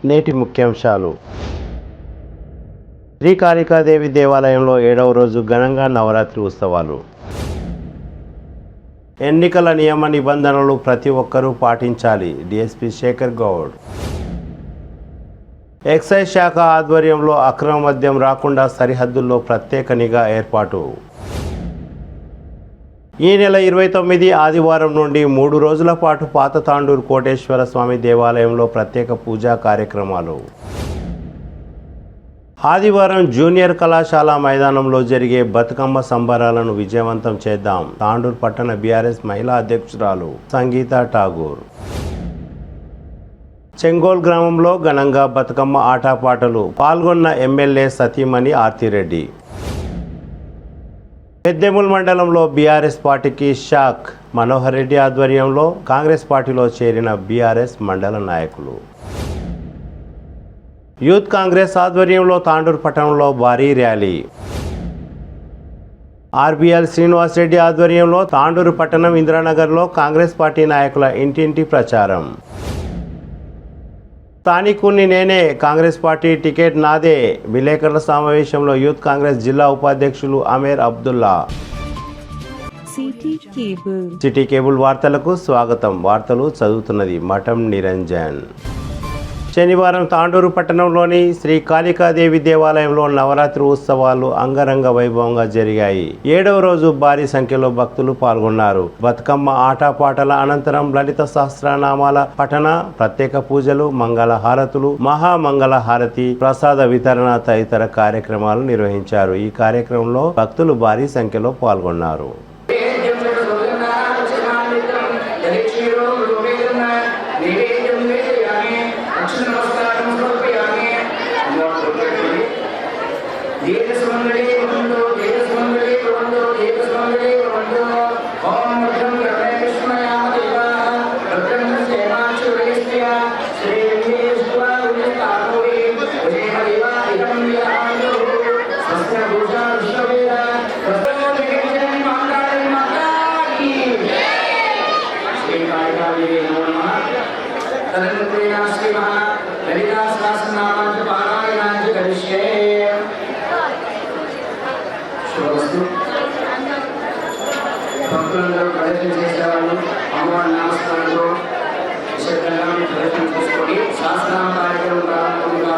నేటి ముఖ్యాంశాలు. శ్రీకాళికాదేవి దేవాలయంలో 7వ రోజు ఘనంగా నవరాత్రి ఉత్సవాలు. ఎన్నికల నియమ నిబంధనలు ప్రతి ఒక్కరూ పాటించాలి. డిఎస్పీ శేఖర్ గౌడ్. ఎక్సైజ్ శాఖ ఆధ్వర్యంలో అక్రమ మద్యం రాకుండా సరిహద్దుల్లో ప్రత్యేక నిఘా ఏర్పాటు. ఈ నెల 29 ఆదివారం నుండి 3 రోజుల పాటు పాత తాండూరు కోటేశ్వర స్వామి దేవాలయంలో ప్రత్యేక పూజా కార్యక్రమాలు. ఆదివారం జూనియర్ కళాశాల మైదానంలో జరిగే బతుకమ్మ సంబరాలను విజయవంతం చేద్దాం. తాండూరు పట్టణ బీఆర్ఎస్ మహిళా అధ్యక్షురాలు సంగీత ఠాగూర్. చెంగోల్ గ్రామంలో ఘనంగా బతుకమ్మ ఆటపాటలు. పాల్గొన్న ఎమ్మెల్యే సతీమణి ఆర్తిరెడ్డి. పెద్దెముల్ మండలంలో బీఆర్ఎస్ పార్టీకి షాక్. మనోహర్ రెడ్డి ఆధ్వర్యంలో కాంగ్రెస్ పార్టీలో చేరిన బీఆర్ఎస్ మండల నాయకులు. యూత్ కాంగ్రెస్ ఆధ్వర్యంలో తాండూరు పట్టణంలో భారీ ర్యాలీ. ఆర్బీఎల్ శ్రీనివాస్ రెడ్డి ఆధ్వర్యంలో తాండూరు పట్టణం ఇందిరానగర్లో కాంగ్రెస్ పార్టీ నాయకుల ఇంటింటి ప్రచారం. స్థానికుణ్ణి నేనే, కాంగ్రెస్ పార్టీ టికెట్ నాదే. విలేకరుల సమావేశంలో యూత్ కాంగ్రెస్ జిల్లా ఉపాధ్యక్షులు అమీర్ అబ్దుల్లా. సిటీ కేబుల్ వార్తలకు స్వాగతం. వార్తలు చదువుతున్నది మఠం నిరంజన్. శనివారం తాండూరు పట్టణంలోని శ్రీ కాళికాదేవి దేవాలయంలో నవరాత్రి ఉత్సవాలు అంగరంగ వైభవంగా జరిగాయి. 7వ రోజు భారీ సంఖ్యలో భక్తులు పాల్గొన్నారు. బతుకమ్మ ఆటపాటల అనంతరం లలిత సహస్రనామాల పఠన, ప్రత్యేక పూజలు, మంగళ హారతులు, మహామంగళ హారతి, ప్రసాద వితరణ తదితర కార్యక్రమాలు నిర్వహించారు. ఈ కార్యక్రమంలో భక్తులు భారీ సంఖ్యలో పాల్గొన్నారు. భక్తులందరూ ప్రదర్శన చేసేవాళ్ళు అమ్మవారి నామస్మరణతో ప్రదర్శన చేసుకొని శాస్త్రామ కార్యక్రమం ప్రారంభంగా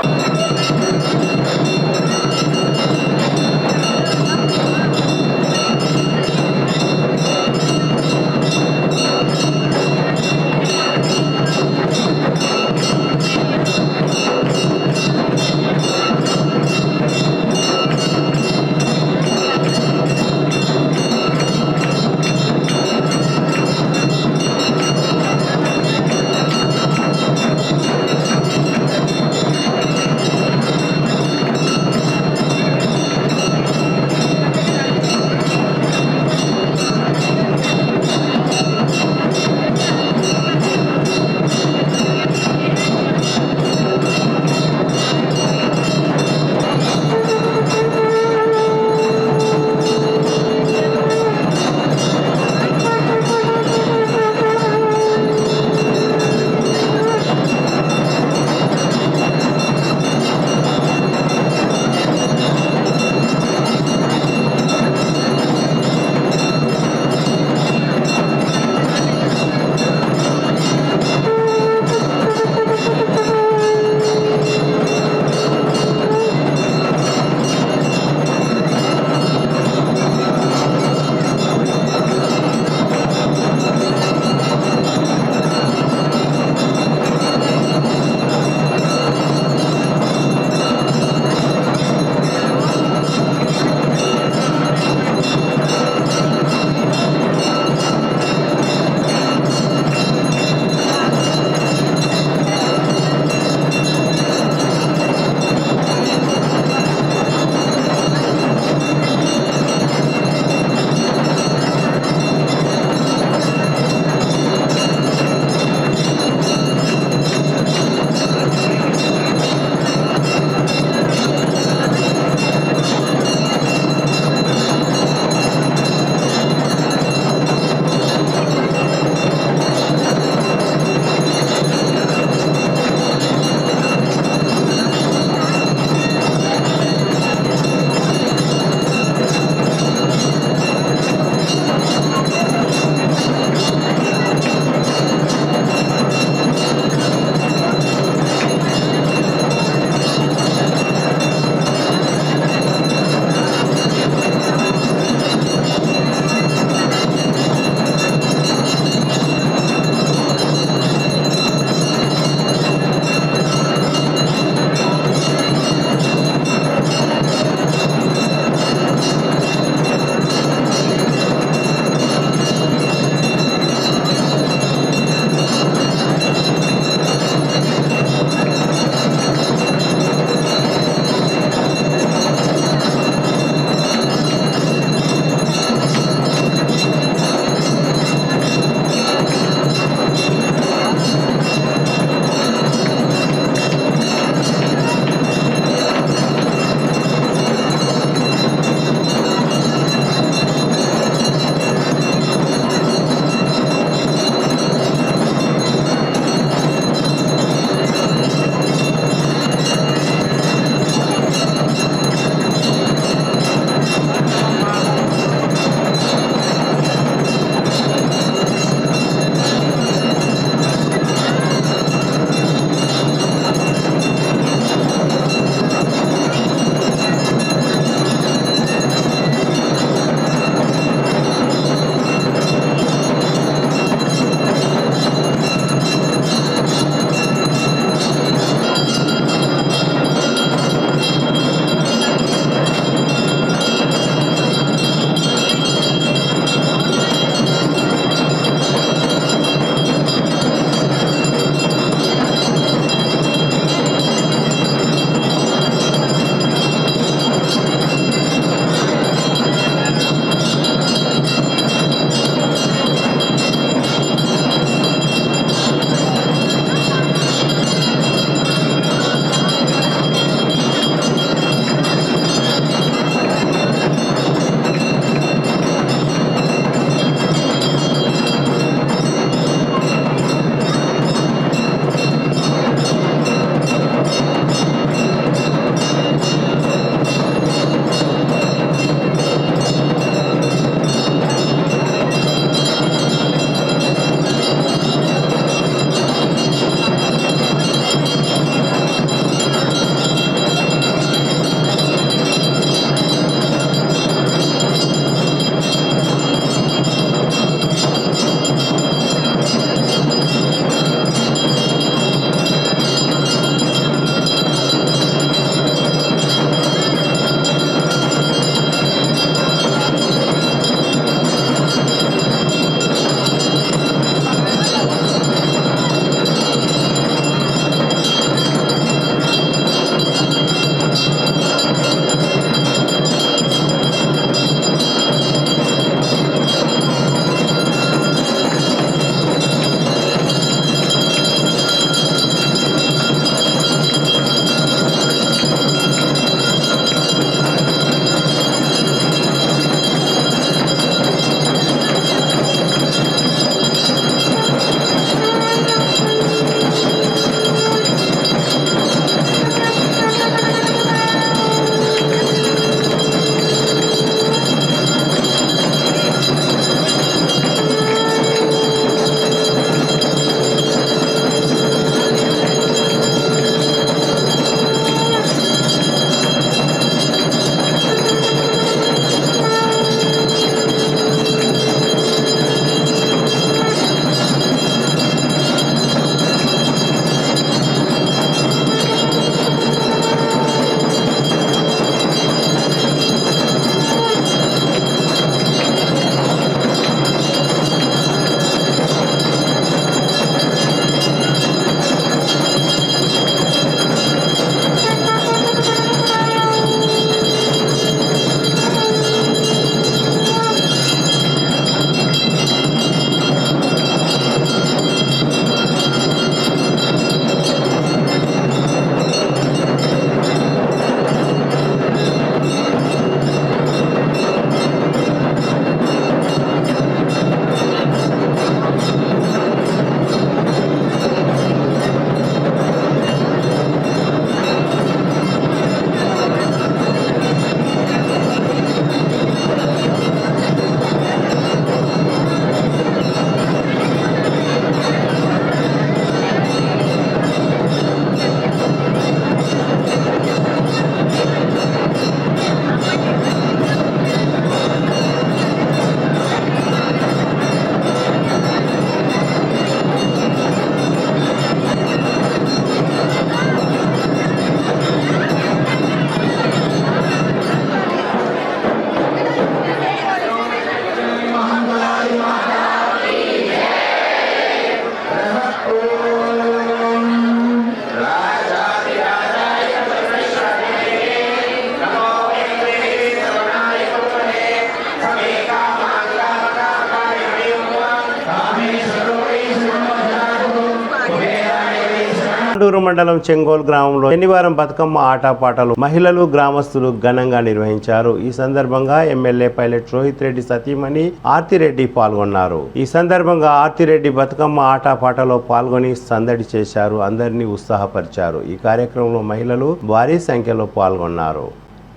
తాండూరు మండలం చెంగోల్ గ్రామంలో శనివారం బతుకమ్మ ఆటపాటలు మహిళలు గ్రామస్తులు ఘనంగా నిర్వహించారు. ఈ సందర్భంగా ఎమ్మెల్యే పైలట్ రోహిత్ రెడ్డి సతీమణి ఆర్తిరెడ్డి పాల్గొన్నారు. ఈ సందర్భంగా ఆర్తిరెడ్డి బతుకమ్మ ఆటపాటలో పాల్గొని సందడి చేశారు. అందరినీ ఉత్సాహపరిచారు. ఈ కార్యక్రమంలో మహిళలు భారీ సంఖ్యలో పాల్గొన్నారు.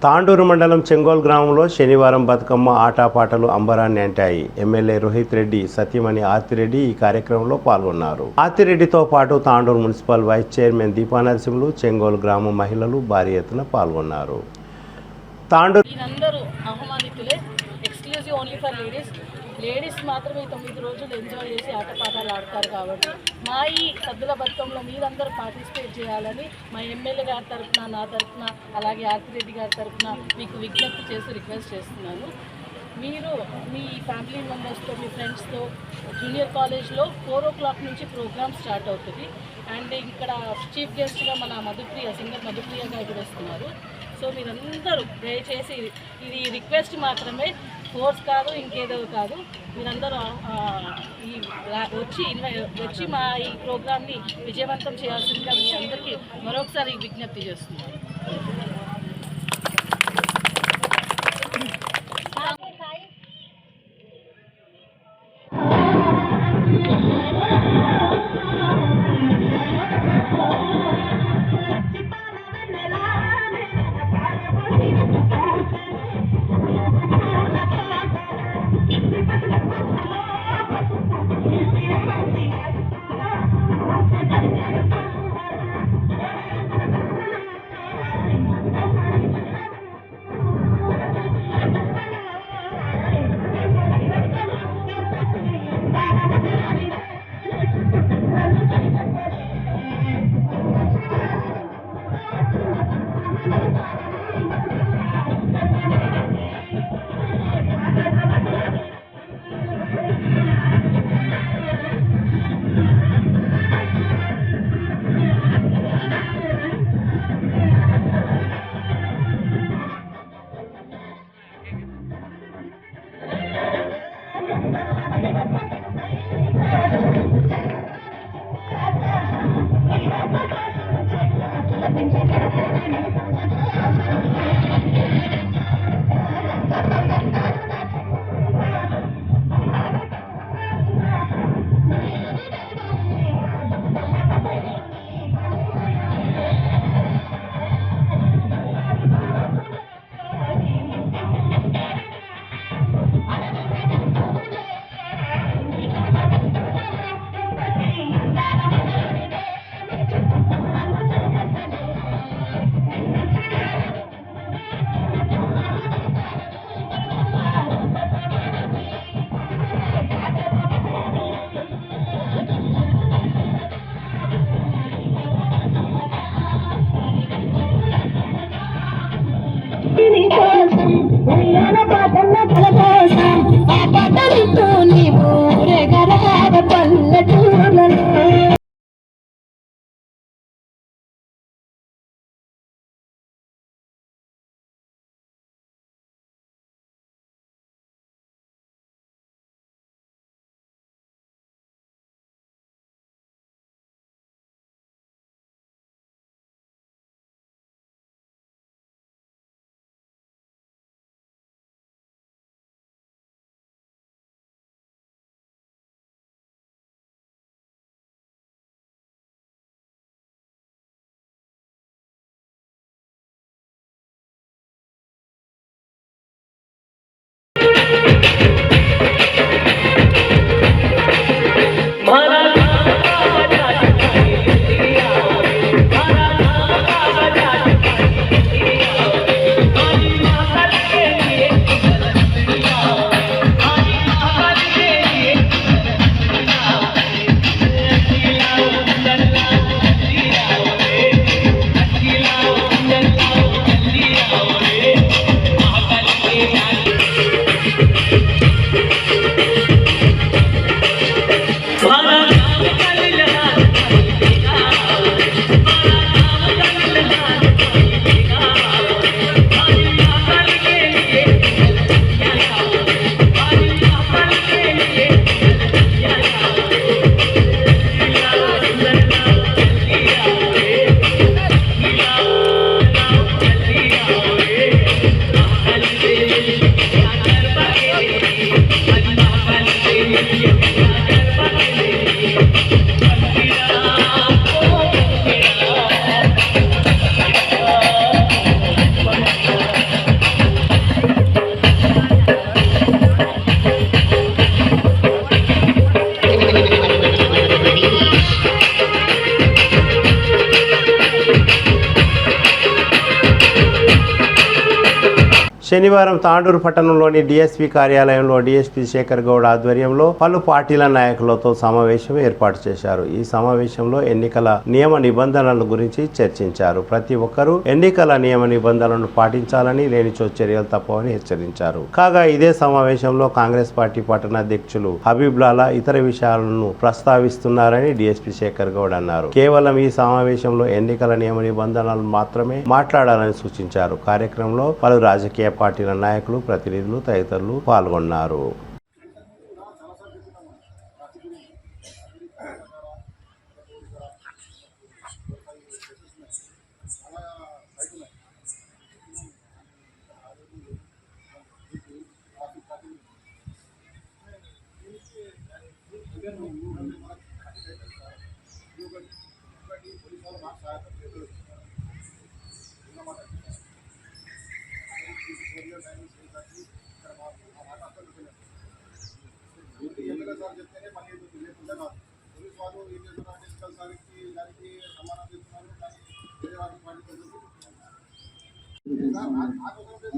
తాండూరు మండలం చెంగోల్ గ్రామంలో శనివారం బతుకమ్మ ఆటపాటలు అంబరాన్ని అంటాయి. ఎమ్మెల్యే రోహిత్ రెడ్డి సతీమణి ఆర్తిరెడ్డి ఈ కార్యక్రమంలో పాల్గొన్నారు. ఆర్తిరెడ్డితో పాటు Tandur municipal vice chairman దీపానరసింహులు, Chengol గ్రామ మహిళలు భారీ ఎత్తున పాల్గొన్నారు. తాండూరు లేడీస్ మాత్రమే 9 రోజులు ఎంజాయ్ చేసి ఆటపాటలు ఆడతారు. కాబట్టి మా ఈ సద్దుల బతుకంలో మీరందరూ పార్టిసిపేట్ చేయాలని మా ఎమ్మెల్యే గారి తరఫున, నా తరఫున, అలాగే ఆర్తిరెడ్డి గారి తరఫున మీకు విజ్ఞప్తి చేసి రిక్వెస్ట్ చేస్తున్నాను. మీరు మీ ఫ్యామిలీ మెంబర్స్తో, మీ ఫ్రెండ్స్తో జూనియర్ కాలేజ్లో 4 o'clock నుంచి ప్రోగ్రామ్ స్టార్ట్ అవుతుంది. అండ్ ఇక్కడ చీఫ్ గెస్ట్గా మన సింగర్ మధుప్రియ గారు వస్తున్నారు. సో మీరందరూ దయచేసి ఇది రిక్వెస్ట్ మాత్రమే, ఫోర్స్ కాదు, ఇంకేదో కాదు. మీరందరూ వచ్చి మా ఈ ప్రోగ్రామ్ని విజయవంతం చేయాల్సిందిగా మీ అందరికీ మరొకసారి విజ్ఞప్తి చేస్తున్నాను. శనివారం తాండూరు పట్టణంలోని డీఎస్పీ కార్యాలయంలో డీఎస్పీ శేఖర్ గౌడ్ ఆధ్వర్యంలో పలు పార్టీల నాయకులతో సమావేశం ఏర్పాటు చేశారు. ఈ సమావేశంలో ఎన్నికల నియమ నిబంధనల గురించి చర్చించారు. ప్రతి ఒక్కరూ ఎన్నికల నియమ నిబంధనలను పాటించాలని, లేనిచో చర్యలు తప్పవని హెచ్చరించారు. కాగా ఇదే సమావేశంలో కాంగ్రెస్ పార్టీ పట్టణ అధ్యక్షులు హబీబ్ లాలా ఇతర విషయాలను ప్రస్తావిస్తున్నారని డీఎస్పీ శేఖర్ గౌడ్ అన్నారు. కేవలం ఈ సమావేశంలో ఎన్నికల నియమ నిబంధనలు మాత్రమే మాట్లాడాలని సూచించారు. కార్యక్రమంలో పలు రాజకీయ పార్టీల నాయకులు, ప్రతినిధులు తదితరులు పాల్గొన్నారు.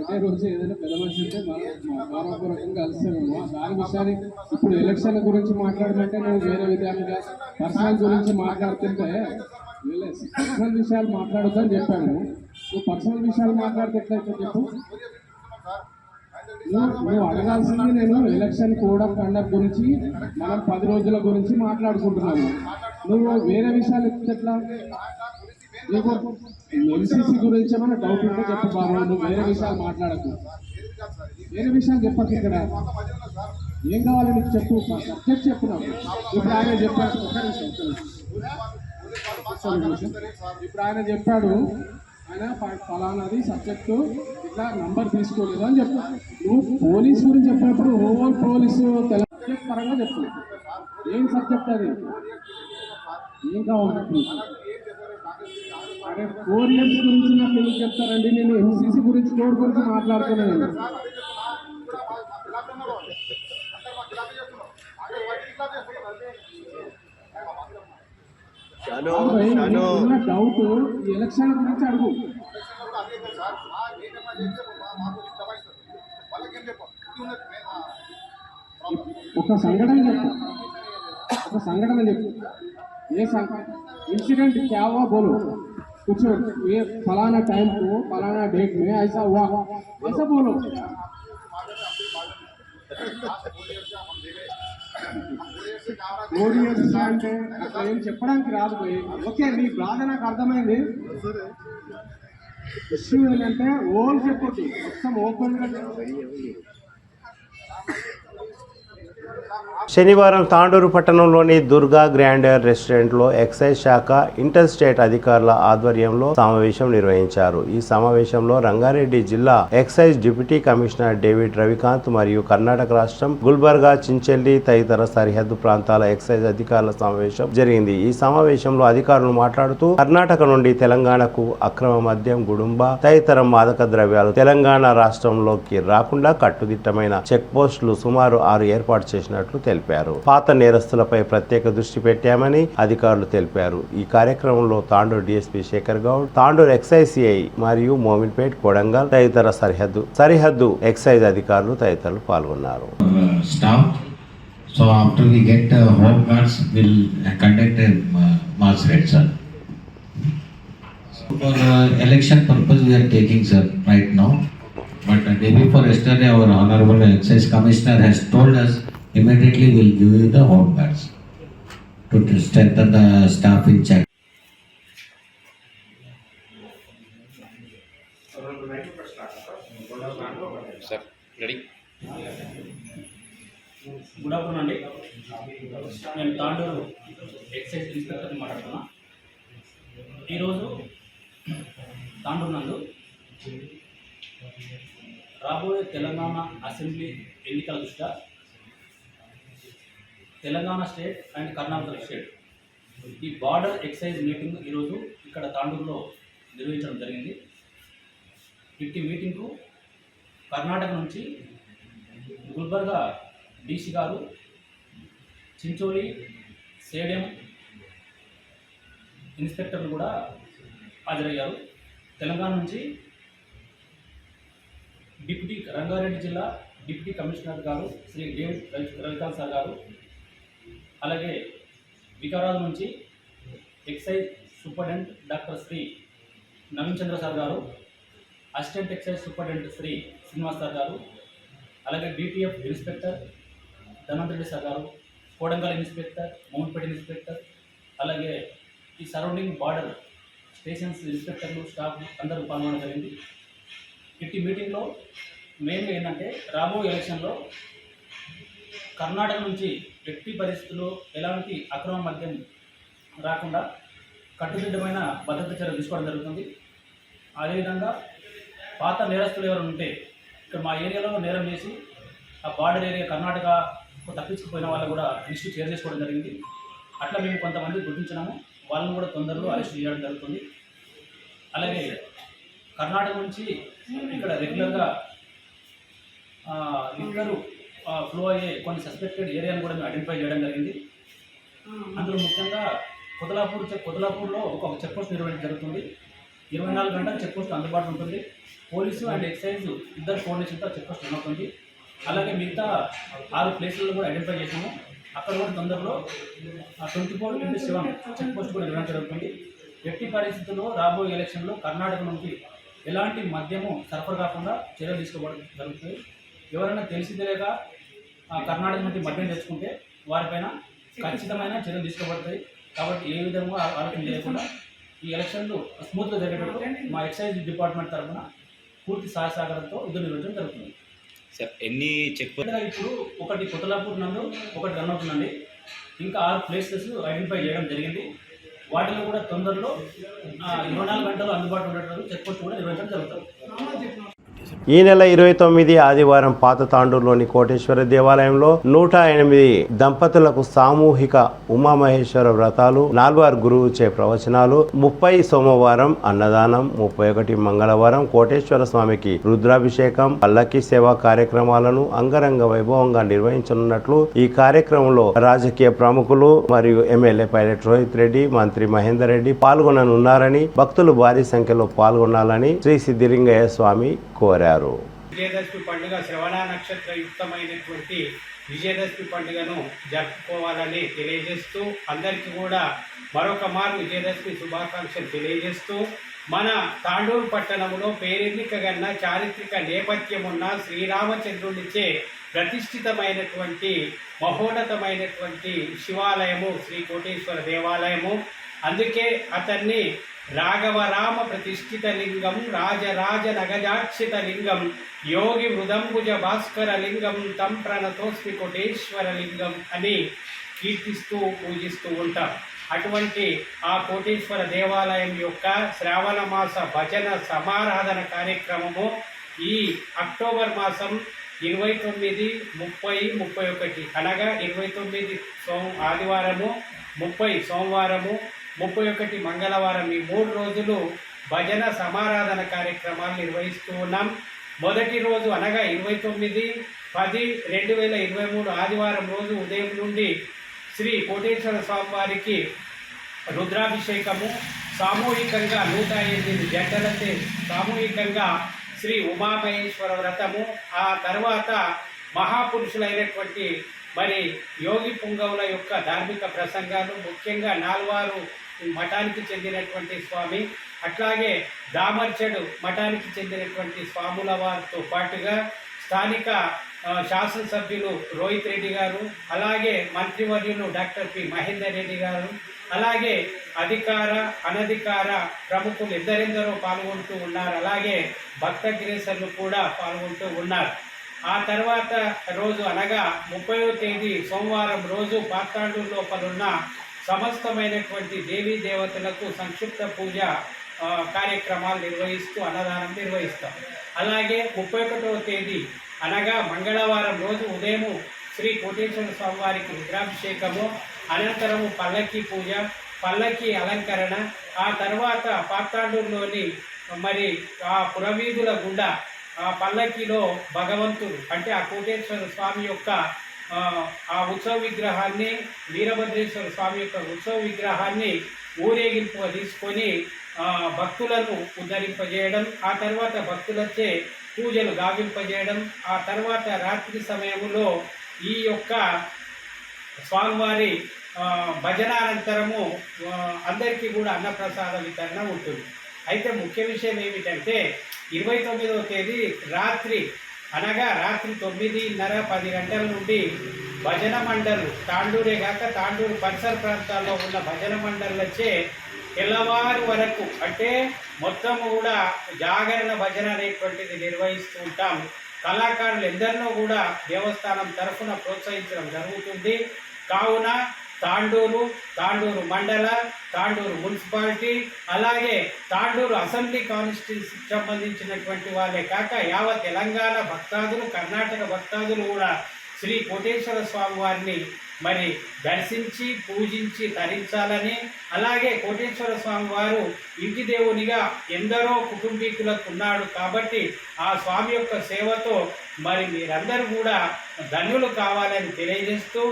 అదే రోజు ఏదైనా పెద్ద మనిషి ఉంటే గౌరవపూర్వకంగా కలుస్తామేమో. దాని విషయానికి ఇప్పుడు ఎలక్షన్ల గురించి మాట్లాడమంటే నువ్వు వేరే విధాలుగా పర్సనల్ గురించి మాట్లాడుతుంటే పర్సనల్ విషయాలు మాట్లాడొద్దని చెప్పాను. నువ్వు పర్సనల్ విషయాలు మాట్లాడితే ఎట్లయితే చెప్పు. నువ్వు అడగాల్సింది నేను ఎలక్షన్ కోడ్ ఆఫ్ కండక్ట్ గురించి, మనం 10 రోజుల గురించి మాట్లాడుకుంటున్నాము. నువ్వు వేరే విషయాలు ఎట్లా? నీకు ఎంసీసీ గురించి ఏమైనా డౌట్ ఉంటే చెప్పు బాబు. నువ్వు వేరే విషయాలు మాట్లాడకు, వేరే విషయాలు చెప్పకు. ఇక్కడ ఏం కావాలి నీకు చెప్పు, సబ్జెక్ట్ చెప్పు నాకు. ఇప్పుడు ఆయన చెప్పాడు, ఇప్పుడు ఆయన చెప్పాడు, ఆయన ఫలానాది సబ్జెక్టు ఇట్లా నంబర్ తీసుకోలేదు అని చెప్పు. నువ్వు పోలీస్ గురించి చెప్పినప్పుడు ఓవర్ పోలీసు సబ్జెక్ట్ పరంగా చెప్పు. ఏం సబ్జెక్ట్ అది, ఏం కావాలి? అరే 4 years గురించి నాకు ఎందుకు చెప్తారండి? నేను ఎంసీసీ గురించి, కోడ్ గురించి మాట్లాడుతున్నాను. డౌట్ ఎలక్షన్ గురించి అడుగు. ఒక సంఘటన చెప్పు, ఒక సంఘటన చెప్పు. ఏ इंसिडेंट क्या हुआ बोलो, कुछ ये फलाना टाइम को फलाना डेट में ऐसा हुआ, ऐसा बोलो. అంటే అట్లా ఏం చెప్పడానికి రాదు పోయి. ఓకే, నీ బాధ నాకు అర్థమైంది. ఇష్యూ ఏంటంటే ఓల్ చెప్పొద్దు, మొత్తం ఓపెన్గా. శనివారం తాండూరు పట్టణంలోని దుర్గా గ్రాండర్ రెస్టారెంట్లో ఎక్సైజ్ శాఖ ఇంటర్ స్టేట్ అధికారుల ఆధ్వర్యంలో సమావేశం నిర్వహించారు. ఈ సమావేశంలో రంగారెడ్డి జిల్లా excise deputy commissioner David Ravikanth మరియు కర్ణాటక రాష్ట్రం గుల్బర్గా, చించెల్లి తదితర సరిహద్దు ప్రాంతాల ఎక్సైజ్ అధికారుల సమావేశం జరిగింది. ఈ సమావేశంలో అధికారులు మాట్లాడుతూ కర్ణాటక నుండి తెలంగాణకు అక్రమ మద్యం, గుడుంబ తదితర మాదక ద్రవ్యాలు తెలంగాణ రాష్ట్రంలోకి రాకుండా కట్టుదిట్టమైన చెక్ పోస్టులు సుమారు 6 ఏర్పాటు చేసినట్లు తెలిపారు. పాత నేరస్తులపై ప్రత్యేక దృష్టి పెట్టామని అధికారులు తెలిపారు. ఈ కార్యక్రమంలో Tandur DSP Shekar Goud, Tandur excise CI మరియు మోమిన్పేట్, కొడంగల్ తదితర సరిహద్దు ఎక్సైజ్ అధికారులు తదితరులు పాల్గొన్నారు. So after we get home guards, we'll conduct a mass raid, sir. For election purpose we are taking, sir, right now. But the day before yesterday, our Honorable Excise Commissioner has told us immediately we'll give you the home guards to strengthen the staff in check. Sir, ready? Good afternoon అండి. నేను Tandur excise ఇన్స్పెక్టర్ని మాట్లాడుతున్నా. ఈరోజు తాండూరు నందు రాబోయే Telangana assembly ఎన్నికల దృష్ట్యా Telangana state and Karnataka state ఈ border excise meeting ఈరోజు ఇక్కడ తాండూరులో నిర్వహించడం జరిగింది. ఇట్టి మీటింగ్కు కర్ణాటక నుంచి గుల్బర్గా డీసీ గారు, చించోలి, సేడెం ఇన్స్పెక్టర్లు కూడా హాజరయ్యారు. తెలంగాణ నుంచి రంగారెడ్డి జిల్లా డిప్యూటీ కమిషనర్ గారు శ్రీ డేవిడ్ రవికాంత్ సార్ గారు, అలాగే వికారాబాద్ నుంచి excise superintendent doctor Shri Naveen Chandra sir గారు, assistant excise superintendent Shri Srinivas sir గారు, అలాగే డిటిఎఫ్ ఇన్స్పెక్టర్ ధనంరెడ్డి సార్ గారు, కోడంగల్ ఇన్స్పెక్టర్, మౌంట్పేట ఇన్స్పెక్టర్, అలాగే ఈ సరౌండింగ్ బార్డర్ స్టేషన్స్ ఇన్స్పెక్టర్లు, స్టాఫ్ అందరూ పాల్గొనడం జరిగింది. ఇట్టి మీటింగ్లో మెయిన్గా ఏంటంటే రాబోయే ఎలక్షన్లో కర్ణాటక నుంచి ఎట్టి పరిస్థితుల్లో ఎలాంటి అక్రమ మద్యం రాకుండా కట్టుదిట్టమైన భద్రత చర్యలు తీసుకోవడం జరుగుతుంది. అదేవిధంగా పాత నేరస్తులు ఎవరు ఉంటే ఇక్కడ మా ఏరియాలో నేరం చేసి ఆ బార్డర్ ఏరియా కర్ణాటకకు తప్పించుకుపోయిన వాళ్ళు కూడా లిస్టు షేర్ చేసుకోవడం జరిగింది. అట్లా మేము కొంతమంది గుర్తించినాము, వాళ్ళని కూడా తొందరలో అరెస్ట్ చేయడం జరుగుతుంది. అలాగే కర్ణాటక నుంచి ఇక్కడ రెగ్యులర్గా లిక్కరు ఫ్లో అయ్యే కొన్ని సస్పెక్టెడ్ ఏరియాను కూడా మేము ఐడెంటిఫై చేయడం జరిగింది. అందులో ముఖ్యంగా కొదలాపూర్లో ఒక చెక్ పోస్ట్ నిర్వహించడం జరుగుతుంది. 24 గంటల చెక్ పోస్ట్ అందుబాటులో ఉంటుంది. పోలీసు అండ్ ఎక్సైజ్ ఇద్దరు కోఆర్డినేషన్తో చెక్ పోస్ట్ ఉంటుంది. అలాగే మిగతా 6 ప్లేసులను కూడా ఐడెంటిఫై చేసాము. అక్కడ కూడా తొందరలో 24/7 చెక్ పోస్ట్ కూడా నిర్వహించడం జరుగుతుంది. ఎట్టి పరిస్థితుల్లో రాబోయే ఎలక్షన్లో కర్ణాటక నుంచి ఎలాంటి మద్యము సరఫరా కాకుండా చర్యలు తీసుకోవడం జరుగుతుంది. ఎవరైనా తెలియక కర్ణాటక నుండి మద్యం తెచ్చుకుంటే వారిపైన ఖచ్చితమైన చర్యలు తీసుకోబడతాయి. కాబట్టి ఏ విధంగా ఆలోచన చేయకుండా ఈ ఎలక్షన్లు స్మూత్గా జరిగేటట్టు మా ఎక్సైజ్ డిపార్ట్మెంట్ తరఫున పూర్తి సహకారంతో విధులు నిర్వహించడం జరుగుతుంది. సార్ ఎన్ని చెక్ ఇప్పుడు ఒకటి కొత్తలాపూర్ నందు, ఒకటి రన్ అవుతుందండి. ఇంకా 6 ప్లేసెస్ ఐడెంటిఫై చేయడం జరిగింది. వాటిలో కూడా తొందరలో 24 గంటలు అందుబాటులో ఉండేటప్పుడు చెక్ పోస్ట్ కూడా నిర్వహించడం జరుగుతుంది. ఈ నెల 29 ఆదివారం పాత తాండూరులోని కోటేశ్వర దేవాలయంలో 108 దంపతులకు సామూహిక ఉమామహేశ్వర వ్రతాలు, 4 గురువుచే ప్రవచనాలు, 30 సోమవారం అన్నదానం, 31 మంగళవారం కోటేశ్వర స్వామికి రుద్రాభిషేకం, పల్లకి సేవా కార్యక్రమాలను అంగరంగ వైభవంగా నిర్వహించనున్నట్లు ఈ కార్యక్రమంలో రాజకీయ ప్రముఖులు మరియు ఎమ్మెల్యే పైలట్ రోహిత్ రెడ్డి, మంత్రి మహేందర్ రెడ్డి పాల్గొననున్నారని, భక్తులు భారీ సంఖ్యలో పాల్గొనాలని శ్రీ సిద్ధిలింగయ్య స్వామి కోరారు. విజయదశమి పండుగ శ్రవణ నక్షత్ర యుక్తమైనటువంటి విజయదశమి పండుగను జరుపుకోవాలని తెలియజేస్తూ అందరికీ కూడా మరొక మారు విజయదశమి శుభాకాంక్షలు తెలియజేస్తూ మన తాండూరు పట్టణంలో పేరెన్నికగన్న చారిత్రక నేపథ్యం ఉన్న శ్రీరామచంద్రునిచే ప్రతిష్ఠితమైనటువంటి మహోన్నతమైనటువంటి శివాలయము శ్రీ కోటేశ్వర దేవాలయము. అందుకే అతన్ని రాఘవరామ ప్రతిష్ఠిత లింగం, రాజరాజ నగజాక్షిత లింగం, యోగి మృదంబుజ భాస్కర లింగం, తం ప్రణతోస్మి కోటేశ్వర లింగం అని కీర్తిస్తూ పూజిస్తూ ఉంటాం. అటువంటి ఆ కోటేశ్వర దేవాలయం యొక్క శ్రావణ మాస భజన సమారాధన కార్యక్రమము ఈ అక్టోబర్ మాసం 29, 30, 31 అనగా 29 ఆదివారము, 30 సోమవారము, 31 మంగళవారం ఈ 3 రోజులు భజన సమారాధన కార్యక్రమాలు నిర్వహిస్తూ ఉన్నాం. మొదటి రోజు అనగా 29/10/2023 ఆదివారం రోజు ఉదయం నుండి శ్రీ కోటేశ్వర స్వామి వారికి రుద్రాభిషేకము, సామూహికంగా 108 జంటలతో సామూహికంగా శ్రీ ఉమామహేశ్వర వ్రతము, ఆ తర్వాత మహాపురుషులైనటువంటి మరి యోగి పుంగవుల యొక్క ధార్మిక ప్రసంగాలు, ముఖ్యంగా నాల్వారు మఠానికి చెందినటువంటి స్వామి, అట్లాగే దామర్చడు మఠానికి చెందినటువంటి స్వాముల వారితో పాటుగా స్థానిక శాసనసభ్యులు రోహిత్ రెడ్డి గారు, అలాగే మంత్రివర్యులు డాక్టర్ పి మహేందర్ రెడ్డి గారు, అలాగే అధికార అనధికార ప్రముఖులు ఎందరెందరో పాల్గొంటూ ఉన్నారు. అలాగే భక్త గిరీశర్లు కూడా పాల్గొంటూ ఉన్నారు. ఆ తర్వాత రోజు అనగా 30వ తేదీ సోమవారం రోజు పాతాండూరు లోపలున్న సమస్తమైనటువంటి దేవీ దేవతలకు సంక్షిప్త పూజ కార్యక్రమాలు నిర్వహిస్తూ అన్నదానం నిర్వహిస్తాం. అలాగే 31వ తేదీ అనగా మంగళవారం రోజు ఉదయం శ్రీ కోటేశ్వర స్వామి వారికి రుద్రాభిషేకము, అనంతరము పల్లకి పూజ, పల్లకి అలంకరణ, ఆ తర్వాత పాతాండూరులోని మరి ఆ పురవీధుల గుండా ఆ పల్లకిలో భగవంతుడు అంటే ఆ కోటేశ్వర స్వామి యొక్క ఆ ఉత్సవ విగ్రహాన్ని, వీరభద్రేశ్వర స్వామి యొక్క ఉత్సవ విగ్రహాన్ని ఊరేగింపుగా తీసుకొని భక్తులను ఉద్ధరింపజేయడం, ఆ తర్వాత భక్తులచే పూజలు గావింపజేయడం, ఆ తర్వాత రాత్రి సమయంలో ఈ యొక్క స్వామివారి భజనానంతరము అందరికీ కూడా అన్నప్రసాద వితరణ ఉంటుంది. అయితే ముఖ్య విషయం ఏమిటంటే 29వ తేదీ రాత్రి అనగా రాత్రి 9:30-10 గంటల నుండి భజన మండళ్ళు తాండూరే కాక తాండూరు పరిసర ప్రాంతాల్లో ఉన్న భజన మండళ్ళచే తెల్లవారు వరకు అంటే మొత్తము కూడా జాగరణ భజన అనేటువంటిది నిర్వహిస్తూ ఉంటాం. కళాకారులు ఎందరినో కూడా దేవస్థానం తరఫున ప్రోత్సహించడం జరుగుతుంది. కావున తాండూరు మండల, తాండూరు మున్సిపాలిటీ, అలాగే తాండూరు అసెంబ్లీ కాన్స్టిట్యున్సీకి సంబంధించినటువంటి వాళ్ళే కాక యావత్ తెలంగాణ భక్తాదులు, కర్ణాటక భక్తాదులు కూడా శ్రీ కోటేశ్వర స్వామి వారిని మరి దర్శించి పూజించి తరించాలని, అలాగే కోటేశ్వర స్వామి వారు ఇంటి దేవునిగా ఎందరో కుటుంబీకులకు ఉన్నాడు కాబట్టి ఆ స్వామి యొక్క సేవతో మరి మీరందరూ కూడా ధన్యులు కావాలని తెలియజేస్తూ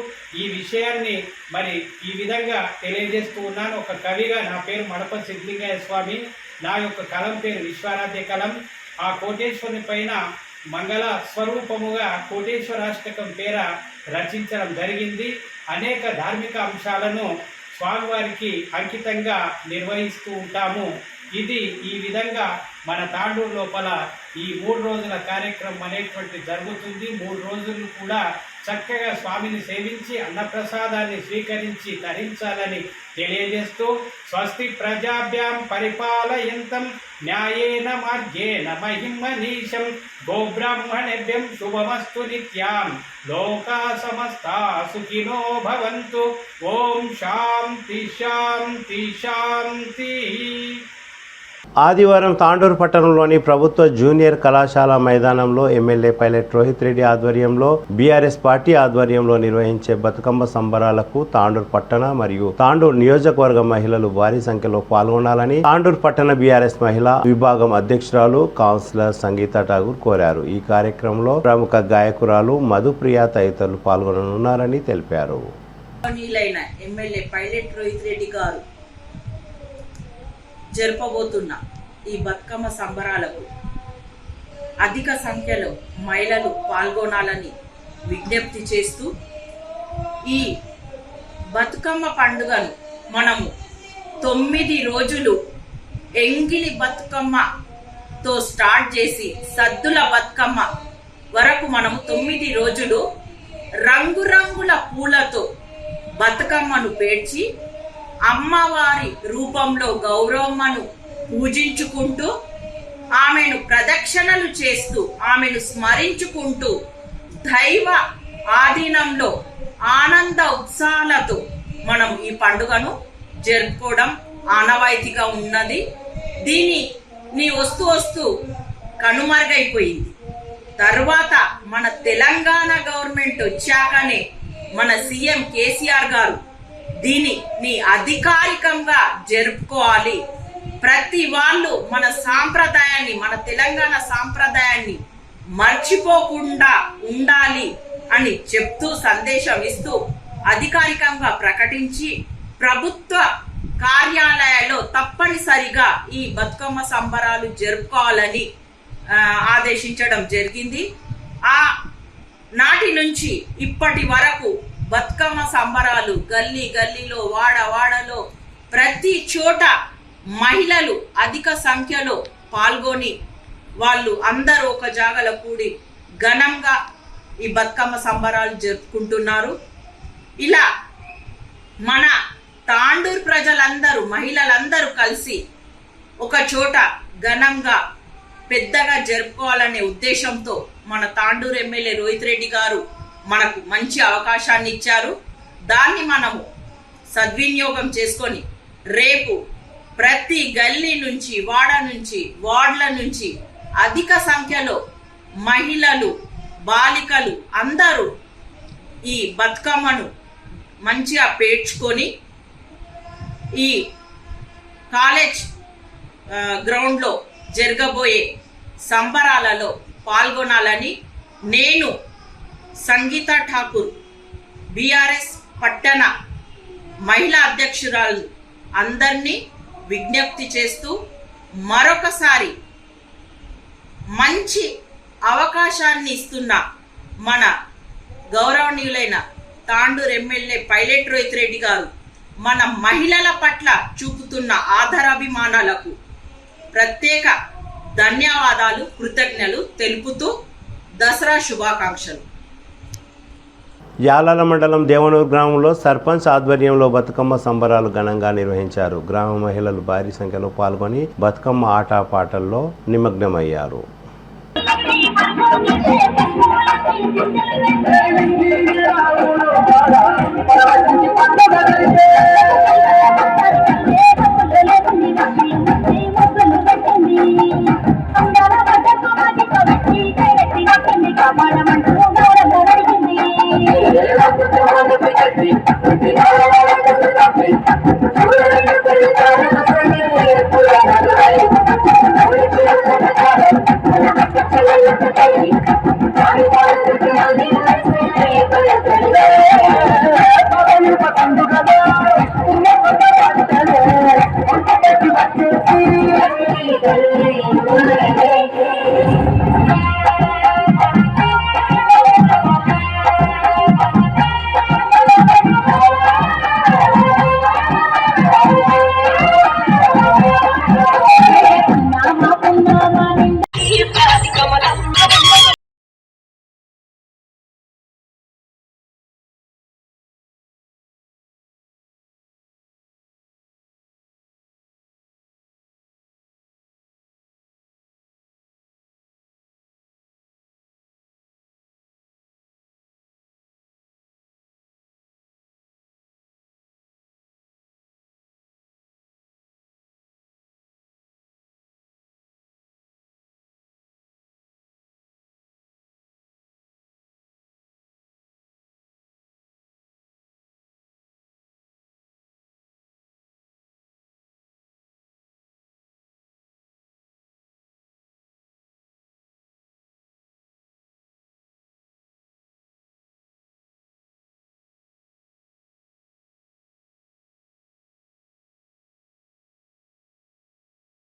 ఈ విషయాన్ని మరి ఈ విధంగా తెలియజేస్తూ ఉన్నాను. ఒక కవిగా నా పేరు మడప సిద్ధిలింగయ్య స్వామి, నా యొక్క కలం పేరు విశ్వారాధ్య కలం. ఆ కోటేశ్వరుని పైన మంగళ స్వరూపముగా కోటేశ్వరాష్టకం పేర రచించడం జరిగింది. అనేక ధార్మిక అంశాలను స్వామివారికి అంకితంగా నిర్వహిస్తూ ఉంటాము. ఇది ఈ విధంగా మన తాండూరు లోపల ఈ 3 రోజుల కార్యక్రమం అనేటువంటి జరుగుతుంది. 3 రోజులు కూడా చక్కగా స్వామిని సేవించి అన్నప్రసాదాన్ని స్వీకరించి తరించాలని తెలియజేస్తూ స్వస్తి ప్రజాభ్యాం పరిపాలయంతం న్యాయేన మార్గేణ మహిమనీశం గోబ్రాహ్మణేభ్యం శుభమస్తు నిత్యాం లోకా సమస్తా సుఖినో భవంతు. ఓం శాంతి శాంతి శాంతి. ఆదివారం తాండూరు పట్టణంలోని ప్రభుత్వ జూనియర్ కళాశాల మైదానంలో ఎమ్మెల్యే పైలట్ రోహిత్ రెడ్డి ఆధ్వర్యంలో బీఆర్ఎస్ పార్టీ ఆధ్వర్యంలో నిర్వహించే బతుకమ్మ సంబరాలకు తాండూరు పట్టణ మరియు తాండూరు నియోజకవర్గ మహిళలు భారీ సంఖ్యలో పాల్గొనాలని తాండూరు పట్టణ బీఆర్ఎస్ మహిళా విభాగం అధ్యక్షురాలు కౌన్సిలర్ సంగీత ఠాగూర్ కోరారు. ఈ కార్యక్రమంలో ప్రముఖ గాయకురాలు మధుప్రియ తదితరులు పాల్గొననున్నారని తెలిపారు. ఎమ్మెల్యే పైలట్ రోహిత్ రెడ్డి గారు జరపబోతున్న ఈ బతుకమ్మ సంబరాలకు అధిక సంఖ్యలో మహిళలు పాల్గొనాలని విజ్ఞప్తి చేస్తూ ఈ బతుకమ్మ పండుగను మనము 9 రోజులు ఎంగిలి బతుకమ్మతో స్టార్ట్ చేసి సద్దుల బతుకమ్మ వరకు మనము 9 రోజులు రంగురంగుల పూలతో బతుకమ్మను పేర్చి అమ్మవారి రూపంలో గౌరమ్మను పూజించుకుంటూ ఆమెను ప్రదక్షిణలు చేస్తూ ఆమెను స్మరించుకుంటూ దైవ ఆధీనంలో ఆనంద ఉత్సాహాలతో మనం ఈ పండుగను జరుపుకోవడం ఆనవాయితీగా ఉన్నది. దీని వస్తూ కనుమరుగైపోయింది. తర్వాత మన తెలంగాణ గవర్నమెంట్ వచ్చాకనే మన సీఎం కేసీఆర్ గారు దీనిని అధికారికంగా జరుపుకోవాలి, ప్రతి వాళ్ళు మన సాంప్రదాయాన్ని, మన తెలంగాణ సాంప్రదాయాన్ని మర్చిపోకుండా ఉండాలి అని చెప్తూ సందేశం ఇస్తూ అధికారికంగా ప్రకటించి ప్రభుత్వ కార్యాలయాల్లో తప్పనిసరిగా ఈ బతుకమ్మ సంబరాలు జరుపుకోవాలని ఆదేశించడం జరిగింది. ఆ నాటి నుంచి ఇప్పటి వరకు బతుకమ్మ సంబరాలు గల్లీలో వాడలో ప్రతి చోట మహిళలు అధిక సంఖ్యలో పాల్గొని వాళ్ళు అందరూ ఒక జాగలో కూడి ఘనంగా ఈ బతుకమ్మ సంబరాలు జరుపుకుంటున్నారు. ఇలా మన తాండూరు ప్రజలందరూ మహిళలందరూ కలిసి ఒక చోట ఘనంగా పెద్దగా జరుపుకోవాలనే ఉద్దేశంతో మన తాండూరు ఎమ్మెల్యే రోహిత్ రెడ్డి గారు మనకు మంచి అవకాశాన్ని ఇచ్చారు. దాన్ని మనము సద్వినియోగం చేసుకొని రేపు ప్రతి గల్లీ నుంచి వార్డుల నుంచి అధిక సంఖ్యలో మహిళలు బాలికలు అందరూ ఈ బతుకమ్మను మంచిగా పేర్చుకొని ఈ కాలేజ్ గ్రౌండ్లో జరగబోయే సంబరాలలో పాల్గొనాలని నేను సంగీత ఠాకూర్ బీఆర్ఎస్ పట్టణ మహిళా అధ్యక్షురాలు అందరినీ విజ్ఞప్తి చేస్తూ మరొకసారి మంచి అవకాశాన్ని ఇస్తున్న మన గౌరవనీయులైన తాండూరు ఎమ్మెల్యే పైలట్ రోహిత్ రెడ్డి గారు మన మహిళల పట్ల చూపుతున్న ఆదరాభిమానాలకు ప్రత్యేక ధన్యవాదాలు, కృతజ్ఞతలు తెలుపుతూ దసరా శుభాకాంక్షలు. యాలాల మండలం దేవనూరు గ్రామంలో సర్పంచ్ ఆధ్వర్యంలో బతుకమ్మ సంబరాలు ఘనంగా నిర్వహించారు. గ్రామ మహిళలు భారీ సంఖ్యలో పాల్గొని బతుకమ్మ ఆటపాటల్లో నిమగ్నమయ్యారు.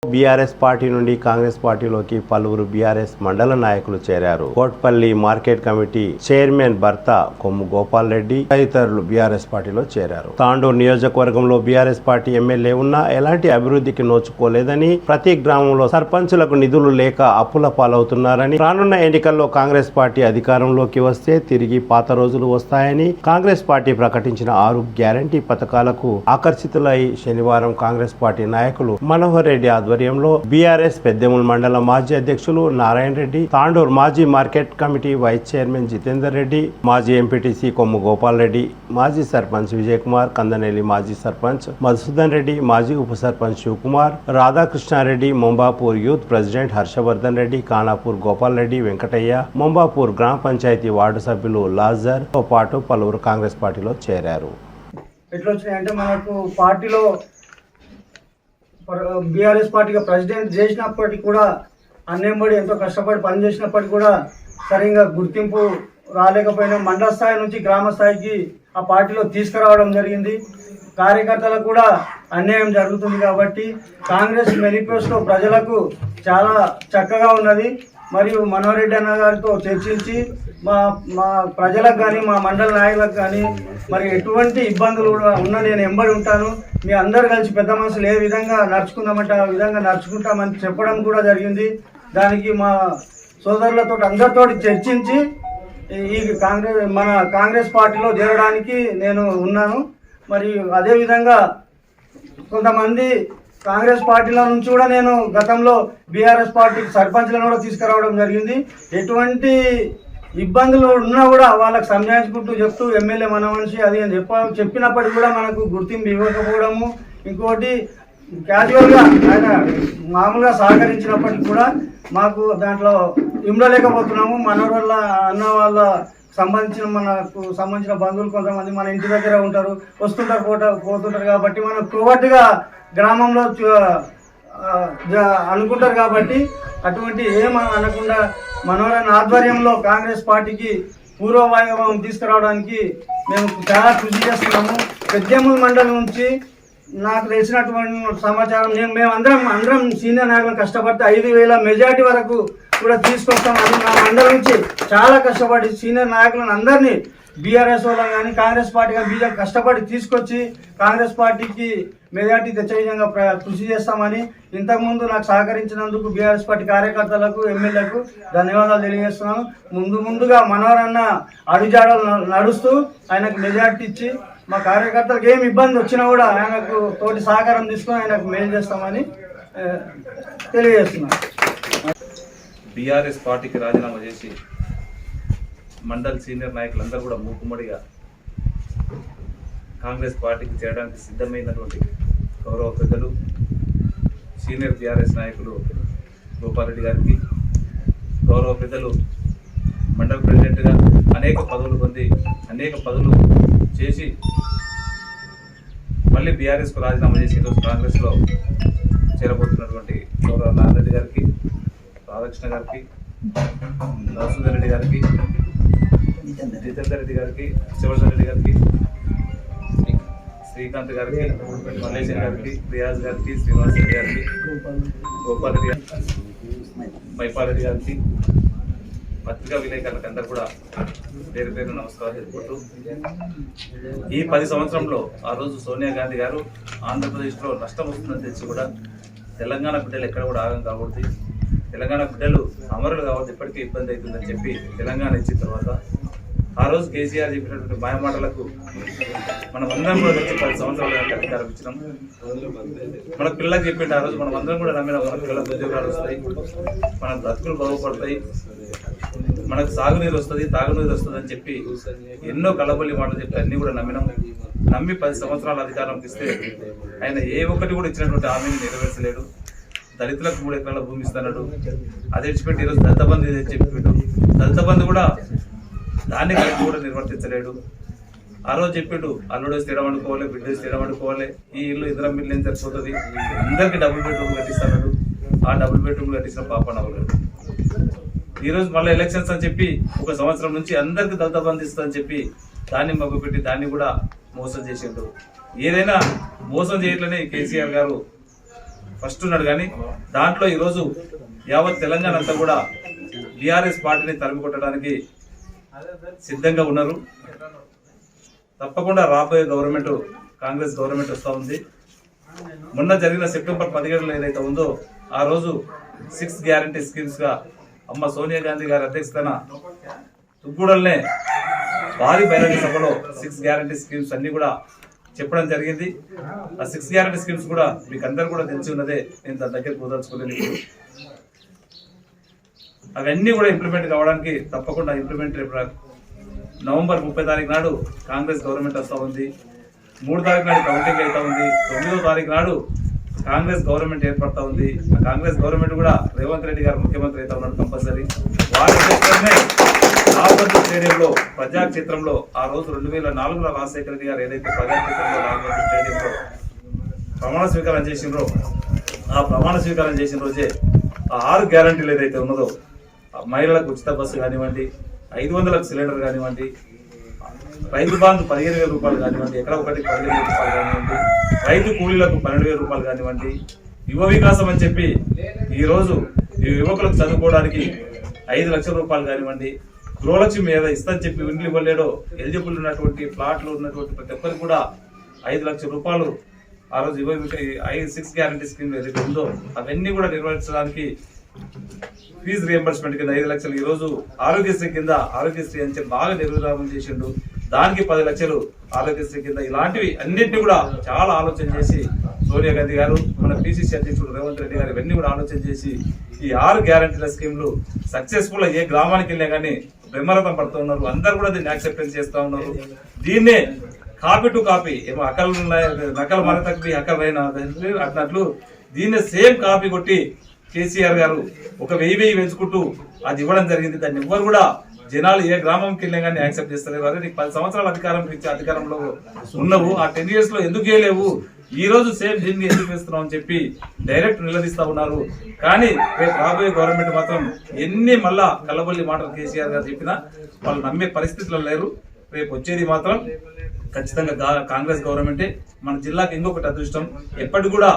బీఆర్ఎస్ పార్టీ నుండి కాంగ్రెస్ పార్టీలోకి పలువురు బీఆర్ఎస్ మండల నాయకులు చేరారు. కోట్పల్లి మార్కెట్ కమిటీ చైర్మన్ భర్త కొమ్ము గోపాల్ రెడ్డి తదితరులు బీఆర్ఎస్ పార్టీలో చేరారు. తాండూరు నియోజకవర్గంలో బీఆర్ఎస్ పార్టీ ఎమ్మెల్యే ఉన్నా ఎలాంటి అభివృద్ధికి నోచుకోలేదని, ప్రతి గ్రామంలో సర్పంచులకు నిధులు లేక అప్పుల పాలవుతున్నారని, రానున్న ఎన్నికల్లో కాంగ్రెస్ పార్టీ అధికారంలోకి వస్తే తిరిగి పాత రోజులు వస్తాయని కాంగ్రెస్ పార్టీ ప్రకటించిన 6 గ్యారంటీ పథకాలకు ఆకర్షితులై శనివారం కాంగ్రెస్ పార్టీ నాయకులు మనోహర్ రెడ్డి ఆధ్వర్యంలో బీఆర్ఎస్ పెద్దెముల్ మండల మాజీ అధ్యక్షులు నారాయణ రెడ్డి, తాండూరు మాజీ market committee vice chairman Jitender Reddy, మాజీ ఎంపీటీసీ కొమ్ము గోపాల్ రెడ్డి, మాజీ సర్పంచ్ విజయ్ కుమార్, కందనేలి మాజీ సర్పంచ్ మధుసూదన్ రెడ్డి, మాజీ ఉప సర్పంచ్ శివకుమార్, రాధాకృష్ణారెడ్డి, ముంబాపూర్ యూత్ ప్రెసిడెంట్ హర్షవర్ధన్ రెడ్డి, ఖానాపూర్ గోపాల్ రెడ్డి, వెంకటయ్య, ముంబాపూర్ గ్రామ పంచాయతీ వార్డు సభ్యులు లాజర్ తో పాటు పలువురు కాంగ్రెస్ పార్టీలో చేరారు. ఎట్లొచ్చినాయంటే మనకు పార్టీలో బీఆర్ఎస్ పార్టీగా ప్రెసిడెంట్ చేసినప్పటికీ కూడా అన్నేంబడి ఎంతో కష్టపడి పనిచేసినప్పటికీ కూడా సరిగ్గా గుర్తింపు రాలేకపోయినా మండల స్థాయి నుంచి గ్రామ స్థాయికి ఆ పార్టీలో తీసుకురావడం జరిగింది. కార్యకర్తలకు కూడా అన్యాయం జరుగుతుంది కాబట్టి కాంగ్రెస్ మేనిఫెస్టో ప్రజలకు చాలా చక్కగా ఉన్నది. మరియు మనోహర్ రెడ్డి అన్న గారితో చర్చించి మా ప్రజలకు కానీ మా మండల నాయకులకు కానీ మరి ఎటువంటి ఇబ్బందులు కూడా ఉన్నా నేను ఎంబడి ఉంటాను, మీ అందరు కలిసి పెద్ద మనుషులు ఏ విధంగా నడుచుకుందామంటే ఆ విధంగా నడుచుకుంటామని చెప్పడం కూడా జరిగింది. దానికి మా సోదరులతో అందరితో చర్చించి ఈ మన కాంగ్రెస్ పార్టీలో చేరడానికి నేను ఉన్నాను. మరి అదేవిధంగా కొంతమంది కాంగ్రెస్ పార్టీల నుంచి కూడా నేను గతంలో బీఆర్ఎస్ పార్టీకి సర్పంచ్లను కూడా తీసుకురావడం జరిగింది. ఎటువంటి ఇబ్బందులు ఉన్నా కూడా వాళ్ళకి సంజాయించుకుంటూ చెప్తూ ఎమ్మెల్యే మన మనిషి అది అని చెప్పినప్పటికీ కూడా మనకు గుర్తింపు ఇవ్వకపోవడము, ఇంకోటి క్యాజువల్గా ఆయన మామూలుగా సహకరించినప్పటికీ కూడా మాకు దాంట్లో ఇమ్మలేకపోతున్నాము. మనోళ్ళ అన్న వాళ్ళ మనకు సంబంధించిన బంధువులు కొంతమంది మన ఇంటి దగ్గర ఉంటారు, వస్తుంటారు పోతుంటారు కాబట్టి మనం కోవట్టుగా గ్రామంలో అనుకుంటారు కాబట్టి అటువంటి ఏం అనకుండా మనోహర్ ఆధ్వర్యంలో కాంగ్రెస్ పార్టీకి పూర్వవైభవం తీసుకురావడానికి మేము చాలా కృషి చేస్తున్నాము. పెద్దెముల్ మండలం నుంచి నాకు తెలిసినటువంటి సమాచారం మేమందరం సీనియర్ నాయకులు కష్టపడితే 5,000 మెజార్టీ వరకు కూడా తీసుకొస్తామని మా మండలం నుంచి చాలా కష్టపడి సీనియర్ నాయకులను అందరినీ బీఆర్ఎస్ వాళ్ళని కానీ కాంగ్రెస్ పార్టీ కానీ బీజేపీ కష్టపడి తీసుకొచ్చి కాంగ్రెస్ పార్టీకి మెజార్టీ తెచ్చే విధంగా కృషి చేస్తామని ఇంతకుముందు నాకు సహకరించినందుకు బీఆర్ఎస్ పార్టీ కార్యకర్తలకు ఎమ్మెల్యేలకు ధన్యవాదాలు తెలియజేస్తున్నాను. ముందుగా మనోరన్న అడుగుజాడలు నడుస్తూ ఆయనకు మెజార్టీ ఇచ్చి మా కార్యకర్తలకు ఏమి ఇబ్బంది వచ్చినా కూడా ఆయనకు తోటి సహకారం తీసుకొని ఆయనకు మేలు చేస్తామని తెలియజేస్తున్నాను. బీఆర్ఎస్ పార్టీకి రాజీనామా చేసి మండల్ సీనియర్ నాయకులందరూ కూడా మూకుమ్మడిగా కాంగ్రెస్ పార్టీకి చేరడానికి సిద్ధమైనటువంటి గౌరవ పెద్దలు సీనియర్ బీఆర్ఎస్ నాయకులు గోపాలరెడ్డి గారికి, గౌరవ పెద్దలు మండల ప్రెసిడెంట్గా అనేక పదవులు పొంది అనేక పదవులు చేసి మళ్ళీ బీఆర్ఎస్కు రాజీనామా చేసి ఈరోజు కాంగ్రెస్లో చేరబోతున్నటువంటి గౌరవ నారాయణ గారికి, రాధాకృష్ణ గారికి, నరసింహర్ రెడ్డి గారికి, జితేందర్ రెడ్డి గారికి, శివశంకర్ రెడ్డి గారికి, శ్రీకాంత్ గారికి, మల్లేశ్వర్ గారికి, రియాజ్ గారికి, శ్రీనివాస్ రెడ్డి గారికి, గోపాల్ రెడ్డి గారికి, మైపాల్ రెడ్డి గారికి, పత్రికా విలేకరులకు అందరూ కూడా పేరు పేరు నమస్కారం చెప్పుకుంటూ ఈ 10 సంవత్సరంలో ఆ రోజు సోనియా గాంధీ గారు ఆంధ్రప్రదేశ్లో నష్టం వస్తుందని తెలిసి కూడా తెలంగాణ బిడ్డలు ఎక్కడ కూడా ఆగం కాకూడదు, తెలంగాణ బిడ్డలు అమరులు కావద్దు, ఇప్పటికీ ఇబ్బంది అవుతుందని చెప్పి తెలంగాణ ఇచ్చిన తర్వాత ఆ రోజు కేసీఆర్ చెప్పినటువంటి మాయమాటలకు మనం అందరం కూడా వచ్చి 10 సంవత్సరాలు అధికారం ఇచ్చినాం. మన పిల్లలకు చెప్పిండు ఆ రోజు మనం అందరం కూడా నమ్మిన మన పిల్లలకు ఉద్యోగాలు వస్తాయి, మన బ్రతుకులు బాగుపడతాయి, మనకు సాగునీరు వస్తుంది, తాగునీరు వస్తుంది అని చెప్పి ఎన్నో కలబొల్లి మాటలు చెప్పి అన్ని కూడా నమ్మి 10 సంవత్సరాల అధికారంకి ఇస్తే ఆయన ఏ ఒక్కటి కూడా ఇచ్చినటువంటి హామీని నెరవేర్చలేడు. దళితులకు 3 ఎకరాల భూమి ఇస్తున్నాడు, అది విడిచిపెట్టి ఈరోజు దళిత బంధు చెప్పాడు. దళిత బంధు కూడా దాన్ని కలిపి కూడా నిర్వర్తించలేడు. ఆ రోజు చెప్పిండు అల్లుడు వస్తే ఎడమడుకోవాలి, బిడ్డ వస్తే ఎడమడుకోవాలి, ఈ ఇల్లు ఇద్దరం మిల్లు ఏం సరిపోతుంది, అందరికీ డబుల్ బెడ్రూమ్ కట్టిస్తున్నాడు. ఆ డబుల్ బెడ్రూమ్ కట్టించిన పాప నవ్వలేడు. ఈరోజు మళ్ళీ ఎలక్షన్స్ అని చెప్పి 1 సంవత్సరం నుంచి అందరికీ దళిత బంధు ఇస్తుందని చెప్పి దాన్ని మగ్గుపెట్టి దాన్ని కూడా మోసం చేసిండు. ఏదైనా మోసం చేయట్లనే కేసీఆర్ గారు ఫస్ట్ ఉన్నాడు. కానీ దాంట్లో ఈరోజు యావత్ తెలంగాణ అంతా కూడా బీఆర్ఎస్ పార్టీని తరిమి కొట్టడానికి సిద్ధంగా ఉన్నారు. తప్పకుండా రాబోయే గవర్నమెంట్ కాంగ్రెస్ గవర్నమెంట్ వస్తూ ఉంది. మొన్న జరిగిన సెప్టెంబర్ 17 ఏదైతే ఉందో ఆ రోజు 6 గ్యారంటీ స్కీమ్స్ గా అమ్మ సోనియా గాంధీ గారి అధ్యక్షతన తుగ్గూడల్నే భారీ బహిరంగ సభలో 6 గ్యారంటీ స్కీమ్స్ అన్ని కూడా చెప్పడం జరిగింది. ఆ 6 గ్యారంటీ స్కీమ్స్ కూడా మీకు అందరు కూడా తెలిసి ఉన్నదే, నేను దాని దగ్గర కుదర్చుకోలేదు. అవన్నీ కూడా ఇంప్లిమెంట్ కావడానికి తప్పకుండా ఇంప్లిమెంట్ రేపు నవంబర్ 30 తారీఖు నాడు కాంగ్రెస్ గవర్నమెంట్ వస్తూ ఉంది. 3 తారీఖు నాడు కౌంటింగ్ అవుతా ఉంది. 9వ తారీఖు నాడు కాంగ్రెస్ గవర్నమెంట్ ఏర్పడతా ఉంది. ఆ కాంగ్రెస్ గవర్నమెంట్ కూడా రేవంత్ రెడ్డి గారు ముఖ్యమంత్రి అవుతా ఉన్నాడు కంపల్సరీ. వారి క్షేత్రమే రాఘవంతు స్టేడియంలో ప్రజాక్షేత్రంలో ఆ రోజు 2004లో రాజశేఖర రెడ్డి గారు ఏదైతే ప్రజాక్షేత్రంలో రాఘవంతు స్టేడియంలో ప్రమాణ స్వీకారం చేసినారో ఆ ప్రమాణ స్వీకారం చేసిన రోజే ఆ 6 గ్యారంటీలు ఏదైతే ఉన్నదో మహిళలకు ఉచిత బస్సు కానివ్వండి, 500లకు సిలిండర్ కానివ్వండి, రైతు బాంధు 15,000 రూపాయలు కానివ్వండి, ఎకరా ఒకటి 15,000 రూపాయలు కానివ్వండి, రైతు కూలీలకు 12,000 రూపాయలు కానివ్వండి, యువ వికాసం అని చెప్పి ఈరోజు యువకులకు చదువుకోవడానికి 5 లక్షల రూపాయలు కానివ్వండి, గృహలక్ష్మి మీద ఇస్తని చెప్పి ఇండ్లు ఇవ్వలేడో ఎలిజిబుల్ ఉన్నటువంటి ప్లాట్లు ఉన్నటువంటి ప్రతి ఒక్కరికి కూడా 5 లక్షల రూపాయలు ఆ రోజు 6 గ్యారంటీ స్కీమ్ ఏదైతే ఉందో అవన్నీ కూడా నిర్వహించడానికి ఫీజు రియంబర్స్మెంట్ కింద 5 లక్షలు, ఈ రోజు ఆరోగ్యశ్రీ కింద ఆరోగ్యశ్రీ అని చెప్పి బాగా నిర్విరామం చేసిండు, దానికి 10 లక్షలు ఆరోగ్యశ్రీ కింద. ఇలాంటివి అన్నింటినీ కూడా చాలా ఆలోచన చేసి సోనియా గాంధీ గారు, మన పిసిసి అధ్యక్షుడు రేవంత్ రెడ్డి గారు ఇవన్నీ కూడా ఆలోచన చేసి ఈ 6 గ్యారంటీల స్కీమ్లు సక్సెస్ఫుల్ ఏ గ్రామానికి వెళ్ళినా కానీ బ్రహ్మరథం పడుతూ ఉన్నారు. అందరు కూడా దీన్ని యాక్సెప్టెన్స్ చేస్తూ ఉన్నారు. దీన్నే కాపీ టు కాపీ, ఏమో నకలు మరతకి అక్కలైన అన్నట్లు దీన్నే సేమ్ కాపీ కొట్టి కేసీఆర్ గారు 1000 పెంచుకుంటూ అది ఇవ్వడం జరిగింది. దాన్ని ఎవ్వరు కూడా జనాలు ఏ గ్రామంకి వెళ్ళినా కానీ యాక్సెప్ట్ చేస్తారు. అదే నీకు 10 సంవత్సరాల అధికారంలో ఉన్నావు, ఆ 10 years లో ఎందుకు వేయలేవు, ఈ రోజు సేమ్ దీన్ని ఎందుకు వేస్తున్నావు అని చెప్పి డైరెక్ట్ నిలదీస్తా ఉన్నారు. కానీ రేపు రాబోయే గవర్నమెంట్ మాత్రం ఎన్ని మళ్ళా కల్లబొల్లి మాటలు కేసీఆర్ గారు చెప్పినా వాళ్ళు నమ్మే పరిస్థితుల్లో లేరు. రేపు వచ్చేది మాత్రం ఖచ్చితంగా కాంగ్రెస్ గవర్నమెంటే. మన జిల్లాకి ఇంకొకటి అదృష్టం, ఎప్పటికి కూడా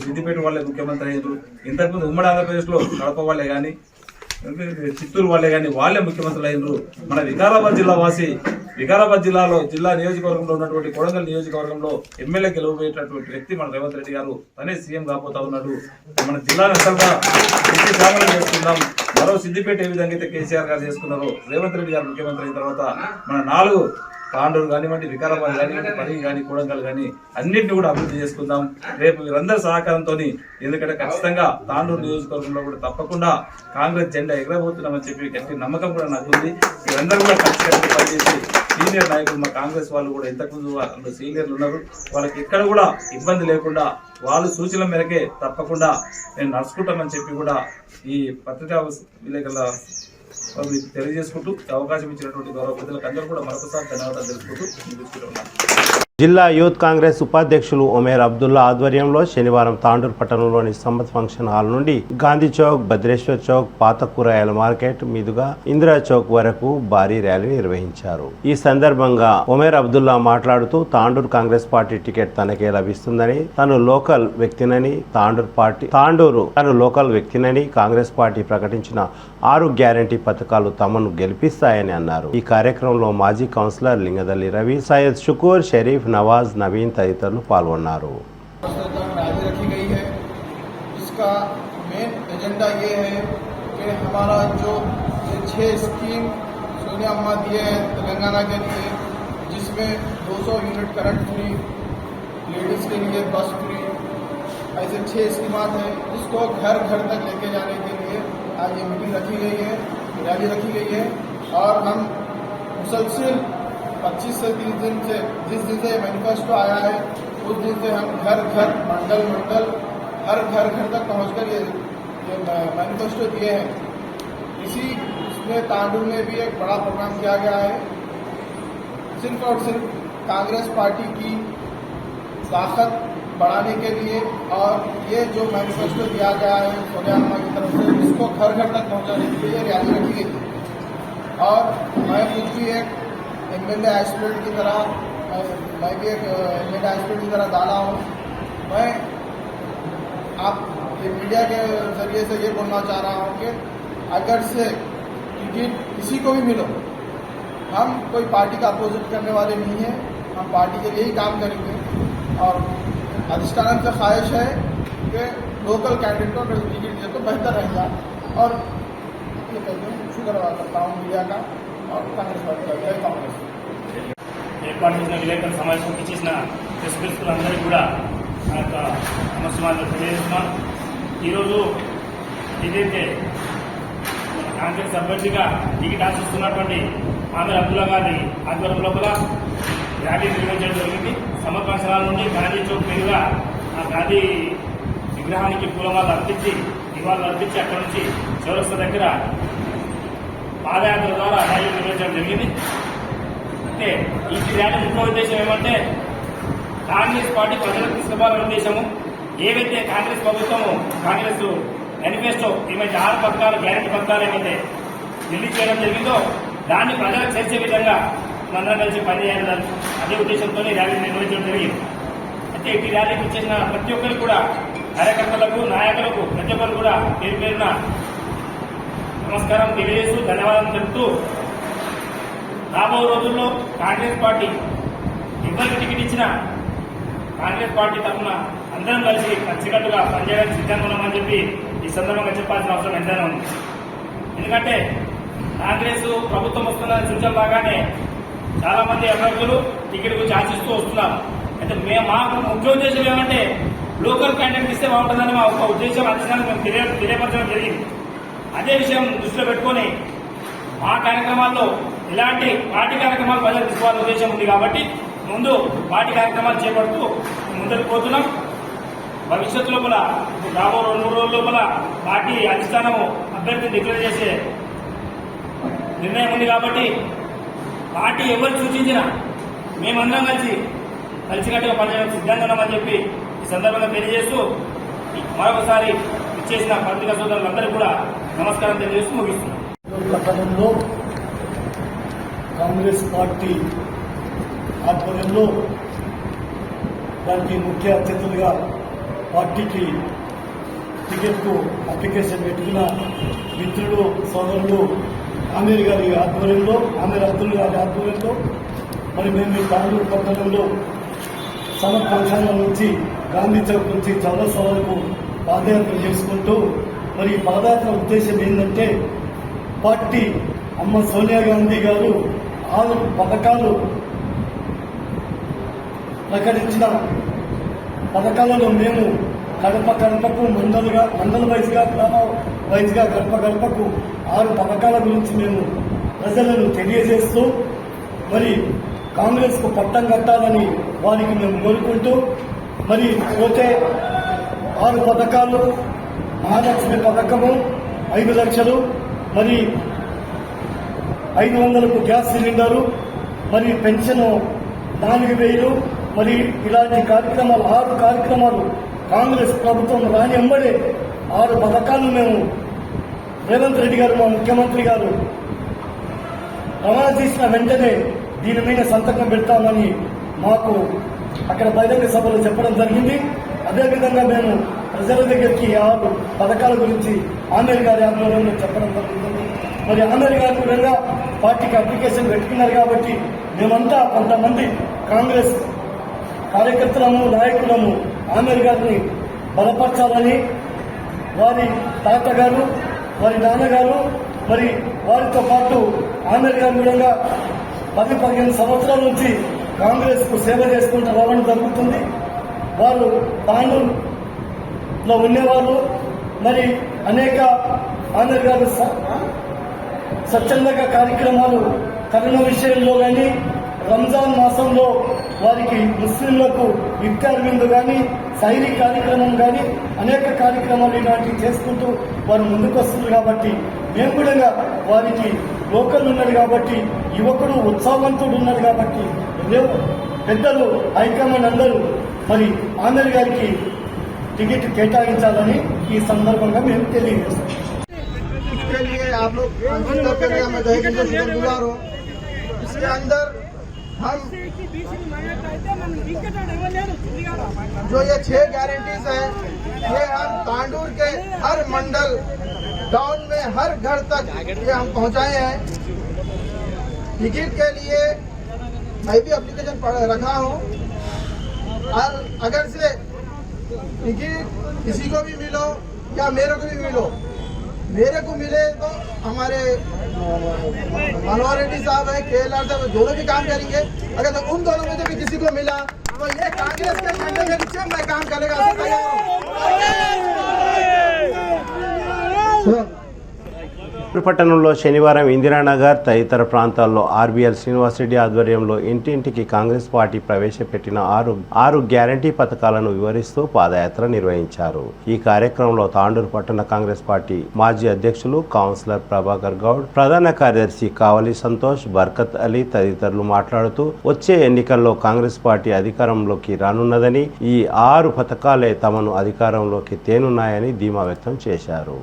సిద్దిపేట వాళ్ళే ముఖ్యమంత్రి అయ్యారు. ఇంతకుముందు ఉమ్మడి ఆంధ్రప్రదేశ్లో కడప వాళ్ళే కానీ చిత్తూరు వాళ్ళే కానీ వాళ్ళే ముఖ్యమంత్రులు అయినరు. మన వికారాబాద్ జిల్లా వాసి, వికారాబాద్ జిల్లాలో జిల్లా నియోజకవర్గంలో ఉన్నటువంటి కొడంగల్ నియోజకవర్గంలో ఎమ్మెల్యే గెలవబోయేటటువంటి వ్యక్తి మన రేవంత్ రెడ్డి గారు. తనే సీఎం కాబోతా ఉన్నాడు. మన జిల్లాను అసలుగా సామలు చేసుకుందాం. మరో సిద్దిపేట ఏ విధంగా అయితే కేసీఆర్ గారు చేసుకున్నారో రేవంత్ రెడ్డి గారు ముఖ్యమంత్రి అయిన తర్వాత మన 4 తాండూరు కానివ్వండి, వికారాబాద్ కానివ్వండి, పరిగి కానీ, కొడంగల్ కానీ అన్నింటినీ కూడా అభివృద్ధి చేసుకుందాం రేపు వీరందరి సహకారంతో. ఎందుకంటే ఖచ్చితంగా తాండూరు నియోజకవర్గంలో కూడా తప్పకుండా కాంగ్రెస్ జెండా ఎగరబోతున్నామని చెప్పి గట్టి నమ్మకం కూడా నాకు ఉంది. వీరందరూ కూడా కలిసి పనిచేసి సీనియర్ నాయకులు మా కాంగ్రెస్ వాళ్ళు కూడా ఇంతకుముందు వాళ్ళు సీనియర్లు ఉన్నారు, వాళ్ళకి ఎక్కడ కూడా ఇబ్బంది లేకుండా వాళ్ళు సూచనల మేరకే తప్పకుండా నేను నడుచుకుంటామని చెప్పి కూడా ఈ పత్రికా విలేకరుల మీకు తెలియజేసుకుంటూ అవకాశం ఇచ్చినటువంటి గౌరవ ప్రజలకు అందరూ కూడా మరొకసారి ధన్యవాదాలు తెలుసుకుంటూ జిల్లా యూత్ కాంగ్రెస్ ఉపాధ్యక్షులు ఒమేర్ అబ్దుల్లా ఆధ్వర్యంలో శనివారం తాండూరు పట్టణంలోని సంపత్ ఫంక్షన్ హాల్ నుండి గాంధీ చౌక్, భద్రేశ్వర్ చౌక్, పాత కూరగాయల మార్కెట్ మీదుగా ఇందిరా చౌక్ వరకు భారీ ర్యాలీ నిర్వహించారు. ఈ సందర్భంగా ఒమేర్ అబ్దుల్లా మాట్లాడుతూ తాండూరు కాంగ్రెస్ పార్టీ టికెట్ తనకే లభిస్తుందని, తను లోకల్ వ్యక్తినని, లోకల్ వ్యక్తినని, కాంగ్రెస్ పార్టీ ప్రకటించిన 6 గ్యారంటీ పథకాలు తమను గెలిపిస్తాయని అన్నారు. ఈ కార్యక్రమంలో మాజీ కౌన్సిలర్ లింగదల్లి రవి, సయ్యద్ షుకూర్, షరీఫ్, नवाज, नवीन तदितरुలు పాల్గొన్నారు. रखी गई है। इसका मेन एजेंडा ये है कि हमारा जो 6 स्कीम सोनिया अम्मा दिए हैं तेलंगाना के लिए, जिसमें 200 यूनिट करंट फ्री, लेडीज के लिए बस फ्री, ऐसे 6 स्कीमात हैं जिसको घर घर तक लेके जाने के लिए आज ये मीटिंग रखी गई है, रैली रखी गई है। और हम मुसलसल 25 से 30 दिन से, जिस दिन से मैनिफेस्टो आया है उस दिन से हम घर घर, मंडल मंडल, हर घर घर तक पहुंचकर ये मैनिफेस्टो दिए हैं। इसमें तांडूर में भी एक बड़ा प्रोग्राम किया गया है, सिर्फ और सिर्फ कांग्रेस पार्टी की ताकत बढ़ाने के लिए। और ये जो मैनिफेस्टो दिया गया है सोनिया अम्मा की तरफ से, इसको घर घर तक पहुंचाने के लिए रैली रखी गई थी। और मैं खुद भी एक एमएलए एस्पिरेंट की तरह, मैं भी एक एमएलए एस्पिरेंट की तरह डाला हूँ। मैं आप ये मीडिया के जरिए से ये बोलना चाह रहा हूँ कि अगर से टिकट किसी को भी मिलो, हम कोई पार्टी का अपोजिट करने वाले नहीं हैं, हम पार्टी के लिए ही काम करेंगे। और अधिष्ठान से ख्वाहिश है कि लोकल कैंडिडेट को अगर टिकट दिए तो बेहतर रहेगा। और ये कहते हैं शुक्रिया करता हूँ मीडिया का और कांग्रेस पार्टी का। जय कांग्रेस। ఏర్పాటు చేసిన విలేకరుల సమావేశంకి చేసిన ప్రెస్ మిత్రులందరికీ కూడా నా యొక్క నమస్కారాలు తెలియజేస్తున్నాను. ఈరోజు ఏదైతే కాంగ్రెస్ అభ్యర్థిగా టికెట్ ఆశిస్తున్నటువంటి ఆమెర్ అబ్దుల్లా గారి ఆధ్వర్యం లోపల ర్యాలీ నిర్వహించడం జరిగింది. సమర్పణశాల నుండి గాంధీ చౌక్ మీదుగా ఆ గాంధీ విగ్రహానికి పూలమాలలు అర్పించి, నివాళులు అర్పించి అక్కడి నుంచి చౌరస్తా దగ్గర పాదయాత్ర ద్వారా ర్యాలీ నిర్వహించడం జరిగింది. అంటే ఈ ర్యాలీ ముఖ్య ఉద్దేశం ఏమంటే కాంగ్రెస్ పార్టీ ప్రజలకు తీసుకుపోవాలనే ఉద్దేశము. ఏవైతే కాంగ్రెస్ ప్రభుత్వము, కాంగ్రెస్ మేనిఫెస్టో ఏమైతే 6 పథకాలు, గ్యారెంటీ పథకాలు ఏమైతే రిలీజ్ చేయడం జరిగిందో దాన్ని ప్రజలకు చేసే విధంగా మనందరం కలిసి పనిచేయాలి, అదే ఉద్దేశంతో ర్యాలీ నిర్వహించడం జరిగింది. అయితే ఈ ర్యాలీకి వచ్చేసిన ప్రతి ఒక్కరికి కూడా, కార్యకర్తలకు, నాయకులకు, ప్రతి ఒక్కరు కూడా పేరు పేరున నమస్కారం తెలియజేస్తూ ధన్యవాదాలు తెలుపుతూ, రాబో రోజుల్లో కాంగ్రెస్ పార్టీ ఎవరికి టికెట్ ఇచ్చినా కాంగ్రెస్ పార్టీ తరఫున అందరం కలిసి కలిసికట్టుగా పనిచేయడానికి సిద్ధంగా ఉన్నామని చెప్పి ఈ సందర్భంగా చెప్పాల్సిన అవసరం ఎంతైనా ఉంది. ఎందుకంటే కాంగ్రెస్ ప్రభుత్వం వస్తున్న సూచన లాగానే చాలా మంది అభ్యర్థులు టికెట్ గురించి ఆశిస్తూ వస్తున్నారు. అయితే మాకు ముఖ్య ఉద్దేశం ఏమంటే లోకల్ క్యాండిడేట్ ఇస్తే బాగుంటుందని మా ఒక ఉద్దేశం అంచనాలు మేము తెలియపరచడం జరిగింది. అదే విషయం దృష్టిలో పెట్టుకొని మా కార్యక్రమాల్లో ఇలాంటి పార్టీ కార్యక్రమాలు ప్రజలు తీసుకోవాలనే ఉద్దేశం ఉంది కాబట్టి ముందు పార్టీ కార్యక్రమాలు చేపడుతూ ముందుకు పోతున్నాం. భవిష్యత్తు లోపల రాబో 2-3 రోజుల లోపల పార్టీ అధిష్టానము అభ్యర్థిని డిక్లేర్ చేసే నిర్ణయం ఉంది కాబట్టి పార్టీ ఎవరు సూచించినా మేమందరం కలిసికట్టుగా పనిచేయడానికి సిద్ధంగా ఉన్నామని చెప్పి ఈ సందర్భంగా తెలియజేస్తూ మరొకసారి ఇచ్చేసిన పత్రికా సోదరులందరికీ కూడా నమస్కారం తెలియజేస్తూ ముగిస్తున్నాం. కాంగ్రెస్ పార్టీ ఆధ్వర్యంలో దానికి ముఖ్య అతిథులుగా పార్టీకి టికెట్కు అప్లికేషన్ పెట్టుకున్న మిత్రులు సోదరులు ఆమీర్ గారి ఆధ్వర్యంలో, ఆమీర్ అబ్దుల్ గారి ఆధ్వర్యంలో మరి మేము తాండూరు పట్టణంలో సమర్ పంచాంగం నుంచి గాంధీ చౌక్ నుంచి చౌరస్తా వరకు పాదయాత్ర చేసుకుంటూ మరి పాదయాత్ర ఉద్దేశం ఏంటంటే పార్టీ అమ్మ సోనియా గాంధీ గారు 6 పథకాలు ప్రకటించిన పథకాలలో మేము గడప గడపకు మండల వైజ్గా గ్రామ వైజ్గా గడప గడపకు 6 పథకాల గురించి మేము ప్రజలను తెలియజేస్తూ మరి కాంగ్రెస్కు పట్టం కట్టాలని వారికి మేము కోరుకుంటూ మరి పోతే 6 పథకాలు, మహాలక్ష్మి పథకము 5 లక్షలు, మరి 500కు గ్యాస్ సిలిండరు, మరి పెన్షన్ 4,000, మరి ఇలాంటి కార్యక్రమాలు 6 కార్యక్రమాలు కాంగ్రెస్ ప్రభుత్వం రాని ఎంబడే 6 పథకాలు మేము రేవంత్ రెడ్డి గారు మా ముఖ్యమంత్రి గారు రవాణా చేసిన వెంటనే దీని మీద సంతకం పెడతామని మాకు అక్కడ బహిరంగ సభలో చెప్పడం జరిగింది. అదేవిధంగా మేము ప్రజల దగ్గరికి 6 పథకాల గురించి ఆమీర్ గారి ఆధ్వర్యంలో చెప్పడం జరుగుతుంది. మరి ఆమీర్ గారి కూడా పార్టీకి అప్లికేషన్ పెట్టుకున్నారు కాబట్టి మేమంతా కొంతమంది కాంగ్రెస్ కార్యకర్తలము, నాయకులము ఆమీర్ గారిని బలపరచాలని, వారి తాతగారు, వారి నాన్నగారు, మరి వారితో పాటు ఆమీర్ గారి కూడా 10-15 సంవత్సరాల నుంచి కాంగ్రెస్ కు సేవ చేసుకుంటూ రావడం జరుగుతుంది. వారు తాండూరులో ఉండేవాళ్ళు. మరి అనేక ఆమీర్ గారు స్వచ్ఛంద కార్యక్రమాలు కరోనా విషయంలో కానీ, రంజాన్ మాసంలో వారికి ముస్లింలకు ఇఫ్తార్ విందు కానీ, సైరీ కార్యక్రమం కానీ అనేక కార్యక్రమాలు ఇలాంటివి చేసుకుంటూ వారు ముందుకు వస్తున్నారు. కాబట్టి మేము కూడా వారికి లోకల్ ఉన్నది కాబట్టి, యువకుడు ఉత్సాహవంతుడు ఉన్నది కాబట్టి పెద్దలు హైకమాండ్ అందరూ మరి ఆమీర్ గారికి టికెట్ కేటాయించాలని ఈ సందర్భంగా మేము తెలియజేస్తాం. इसके लिए आप लोग मैं तहे दिल से शुक्रगुजार हूँ। इसके अंदर हम जो ये 6 गारंटीज हैं, ये हम तांडूर के हर मंडल टाउन में हर घर तक ये हम पहुँचाए हैं। टिकट के लिए मैं भी एप्लीकेशन रखा हूँ और अगर से टिकट किसी को भी मिलो या मेरे को भी मिलो, मेरे को मिले तो हमारे मनोहर रेड्डी साहब है, KLR साहब, दोनों भी काम करेंगे। अगर तो उन दोनों में से भी किसी को मिला तो ये कांग्रेस के झंडे के नीचे मैं काम करेगा। పట్టణంలో శనివారం ఇందిరానగర్ తదితర ప్రాంతాల్లో ఆర్బీఎల్ శ్రీనివాసరెడ్డి ఆధ్వర్యంలో ఇంటింటికి కాంగ్రెస్ పార్టీ ప్రవేశపెట్టిన 6 గ్యారంటీ పథకాలను వివరిస్తూ పాదయాత్ర నిర్వహించారు. ఈ కార్యక్రమంలో తాండూరు పట్టణ కాంగ్రెస్ పార్టీ మాజీ అధ్యక్షులు కౌన్సిలర్ ప్రభాకర్ గౌడ్, ప్రధాన కార్యదర్శి కావలి సంతోష్, బర్కత్ అలీ తదితరులు మాట్లాడుతూ వచ్చే ఎన్నికల్లో కాంగ్రెస్ పార్టీ అధికారంలోకి రానున్నదని, ఈ 6 పథకాలే తమను అధికారంలోకి తేనున్నాయని ధీమా వ్యక్తం చేశారు.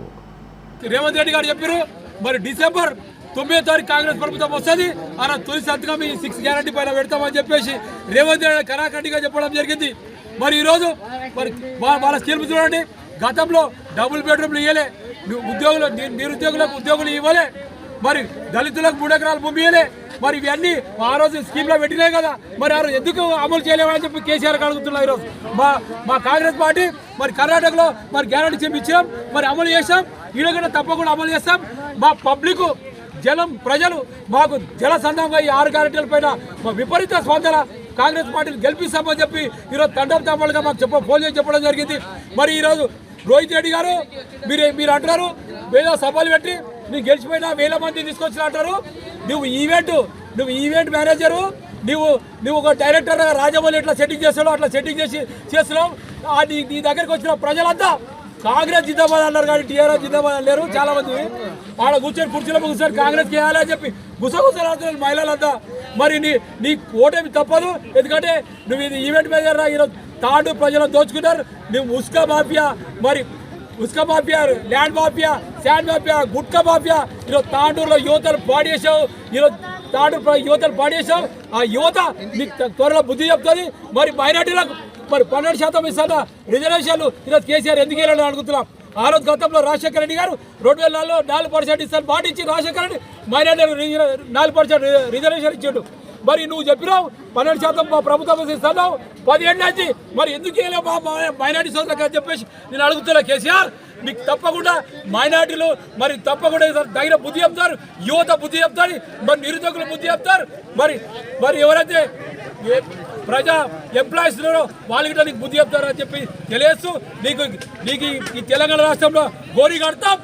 రేవంత్ రెడ్డి గారు చెప్పారు మరి డిసెంబర్ 9వ తారీఖు కాంగ్రెస్ ప్రభుత్వం వస్తుంది, అలా తొలి సంతకం ఈ 6 గ్యారంటీ పైన పెడతామని చెప్పేసి రేవంత్ రెడ్డి కరాఖండిగా చెప్పడం జరిగింది. మరి ఈరోజు మరి వాళ్ళ స్కీమ్ చూడండి. గతంలో డబుల్ బెడ్రూమ్లు ఇవ్వలే, ఉద్యోగులు నిరుద్యోగులకు ఉద్యోగులు ఇవ్వలే, మరి దళితులకు 3 ఎకరాల భూమి ఇవ్వలే. మరి ఇవన్నీ ఆ రోజు స్కీమ్లో పెట్టినాయి కదా, మరి ఆ రోజు ఎందుకు అమలు చేయలేమని చెప్పి కేసీఆర్ అడుగుతున్నారు. ఈరోజు మా కాంగ్రెస్ పార్టీ మరి కర్ణాటకలో మరి గ్యారంటీ చెప్పి ఇచ్చాం, మరి అమలు చేసాం. ఈడగడ తప్పకుండా అమలు చేస్తాం. మా పబ్లిక్ ప్రజలు మాకు జల సందర్భంగా ఈ 6 గ్యారెంటీల పైన మా విపరీత స్పందన, కాంగ్రెస్ పార్టీని గెలిపిస్తామని చెప్పి ఈరోజు తండోపతండాలుగా మాకు ఫోన్ చేసి చెప్పడం జరిగింది. మరి ఈరోజు రోహిత్ రెడ్డి గారు మీరు అంటున్నారు వేరే సభలు పెట్టి నీకు గెలిచిపోయినా 1000 మంది తీసుకొచ్చిన అంటారు. నువ్వు ఈవెంట్ మేనేజరు, నువ్వు ఒక డైరెక్టర్ రాజమౌళి ఎట్లా సెట్టింగ్ చేస్తాడో అట్లా సెట్టింగ్ చేస్తున్నావు. నీ దగ్గరికి వచ్చిన ప్రజలంతా కాంగ్రెస్ జిందాబాద్ అన్నారు కానీ టీఆర్ఎస్ జిందాబాద్ అన్నారు. చాలా మంది ఆడ కూర్చొని కుర్చీలో కూర్చొని కాంగ్రెస్ చేయాలని చెప్పి గుసగుసలాడుతున్నారు మహిళలంతా. మరి నీ ఓటమి తప్పదు, ఎందుకంటే నువ్వు ఇది ఈవెంట్ మేనేజర్. ఈరోజు తాండు ప్రజలను దోచుకున్నారు. నువ్వు ఉస్కా mafia, land mafia, sand mafia, gutka mafia, ఈరోజు తాండూరులో యువతను పాడేసావు. ఈరోజు తాండూరు యువతను పాడేసావు. ఆ యువత నీకు త్వరలో బుద్ధి చెప్తుంది. మరి మైనార్టీలకు మరి 12% ఇస్తాన రిజర్వేషన్లు ఈరోజు కేసీఆర్ ఎందుకు వెళ్ళాలని అడుగుతున్నాం. ఆ రోజు గతంలో రాజశేఖర రెడ్డి గారు 2004లో 4% ఇస్తాను పాటించి రాజశేఖర రెడ్డి మైనార్టీలకు 4% రిజర్వేషన్ ఇచ్చాడు. మరి నువ్వు చెప్పినావు 12% మా ప్రభుత్వం ఇస్తున్నావు 10 ఏళ్ళ నుంచి, మరి ఎందుకు వెళ్ళావు మా మైనార్టీ సోదరులకు అని చెప్పేసి నేను అడుగుతున్నా. కేసీఆర్ మీకు తప్పకుండా మైనార్టీలు మరి తప్పకుండా తగిన బుద్ధి చెప్తారు, యువత బుద్ధి చెప్తారు, మరి నిరుద్యోగులు బుద్ధి చెప్తారు. మరి ఎవరైతే ప్రజా ఎంప్లాయీస్ వాళ్ళకి నీకు బుద్ధి చెప్తారని చెప్పి తెలియస్తూ నీకు ఈ తెలంగాణ రాష్ట్రంలో గోరీ కడతాం.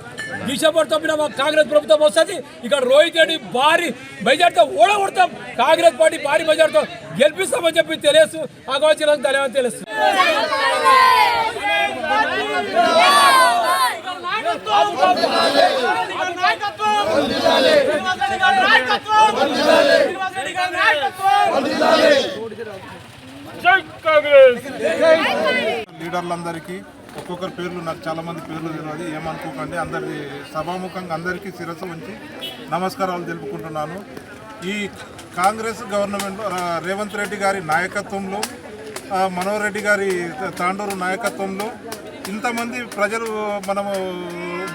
డిసెంబర్ 9 మా కాంగ్రెస్ ప్రభుత్వం వస్తుంది. ఇక్కడ రోహిత్ రెడ్డి భారీ మెజార్టీతో ఓడగొడతాం. కాంగ్రెస్ పార్టీ భారీ మెజార్టీతో గెలిపిస్తామని చెప్పి తెలియస్తూ ఆగోచరం ధన్యవాదాలు తెలుస్తూ లీడర్లందరికీ ఒక్కొక్కరి పేర్లు నాకు చాలా మంది పేర్లు తెలియదు, ఏమనుకోకండి. అందరి సభాముఖంగా అందరికీ శిరస్సు ఉంచి నమస్కారాలు తెలుపుకుంటున్నాను. ఈ కాంగ్రెస్ గవర్నమెంట్ రేవంత్ రెడ్డి గారి నాయకత్వంలో, మనోహర్ రెడ్డి గారి తాండూరు నాయకత్వంలో ఇంతమంది ప్రజలు మనము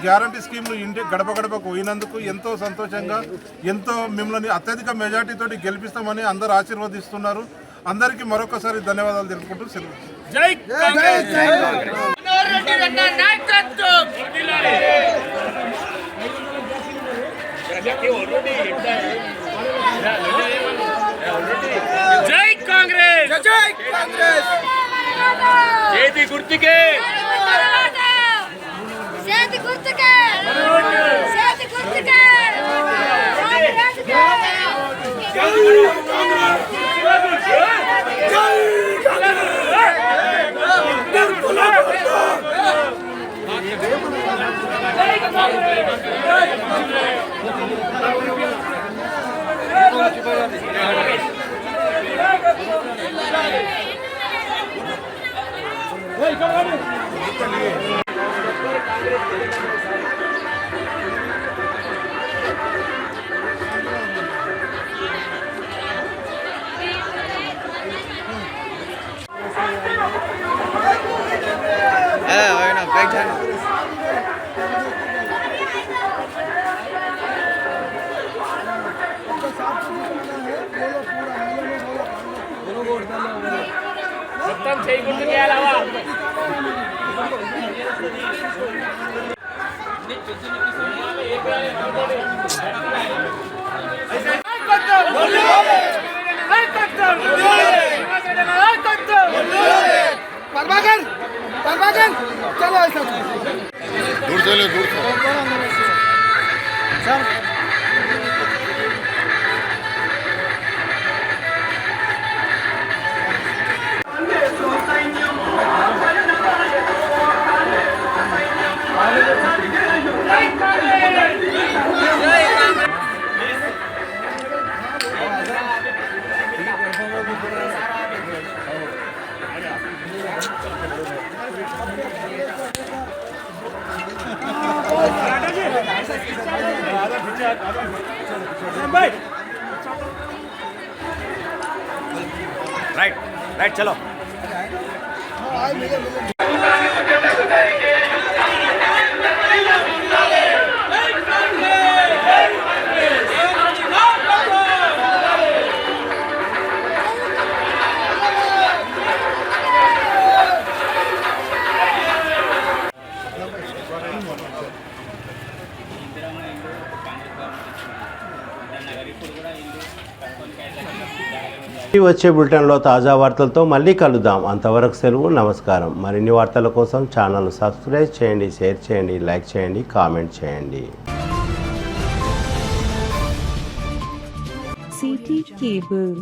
గ్యారంటీ స్కీమ్లు ఇంటి గడప గడపకు పోయినందుకు ఎంతో సంతోషంగా, ఎంతో మిమ్మల్ని అత్యధిక మెజార్టీతోటి గెలిపిస్తామని అందరూ ఆశీర్వదిస్తున్నారు. అందరికీ మరొకసారి ధన్యవాదాలు తెలుపుకుంటూ సెలవు. జై కాంగ్రెస్. జై కాంగ్రెస్. జై కాంగ్రెస్. చేతి గుర్తుకే, చేతి గుర్తుకే, చేతి గుర్తుకే. మొత్తం చేయకుండా चलो ऐसा दूर चले दूर सर राइट राइट चलो వచ్చే బులెటిన్లో తాజా వార్తలతో మళ్ళీ కలుద్దాం. అంతవరకు సెలవు, నమస్కారం. మరిన్ని వార్తల కోసం ఛానల్ సబ్స్క్రైబ్ చేయండి, షేర్ చేయండి, లైక్ చేయండి, కామెంట్ చేయండి. City cable.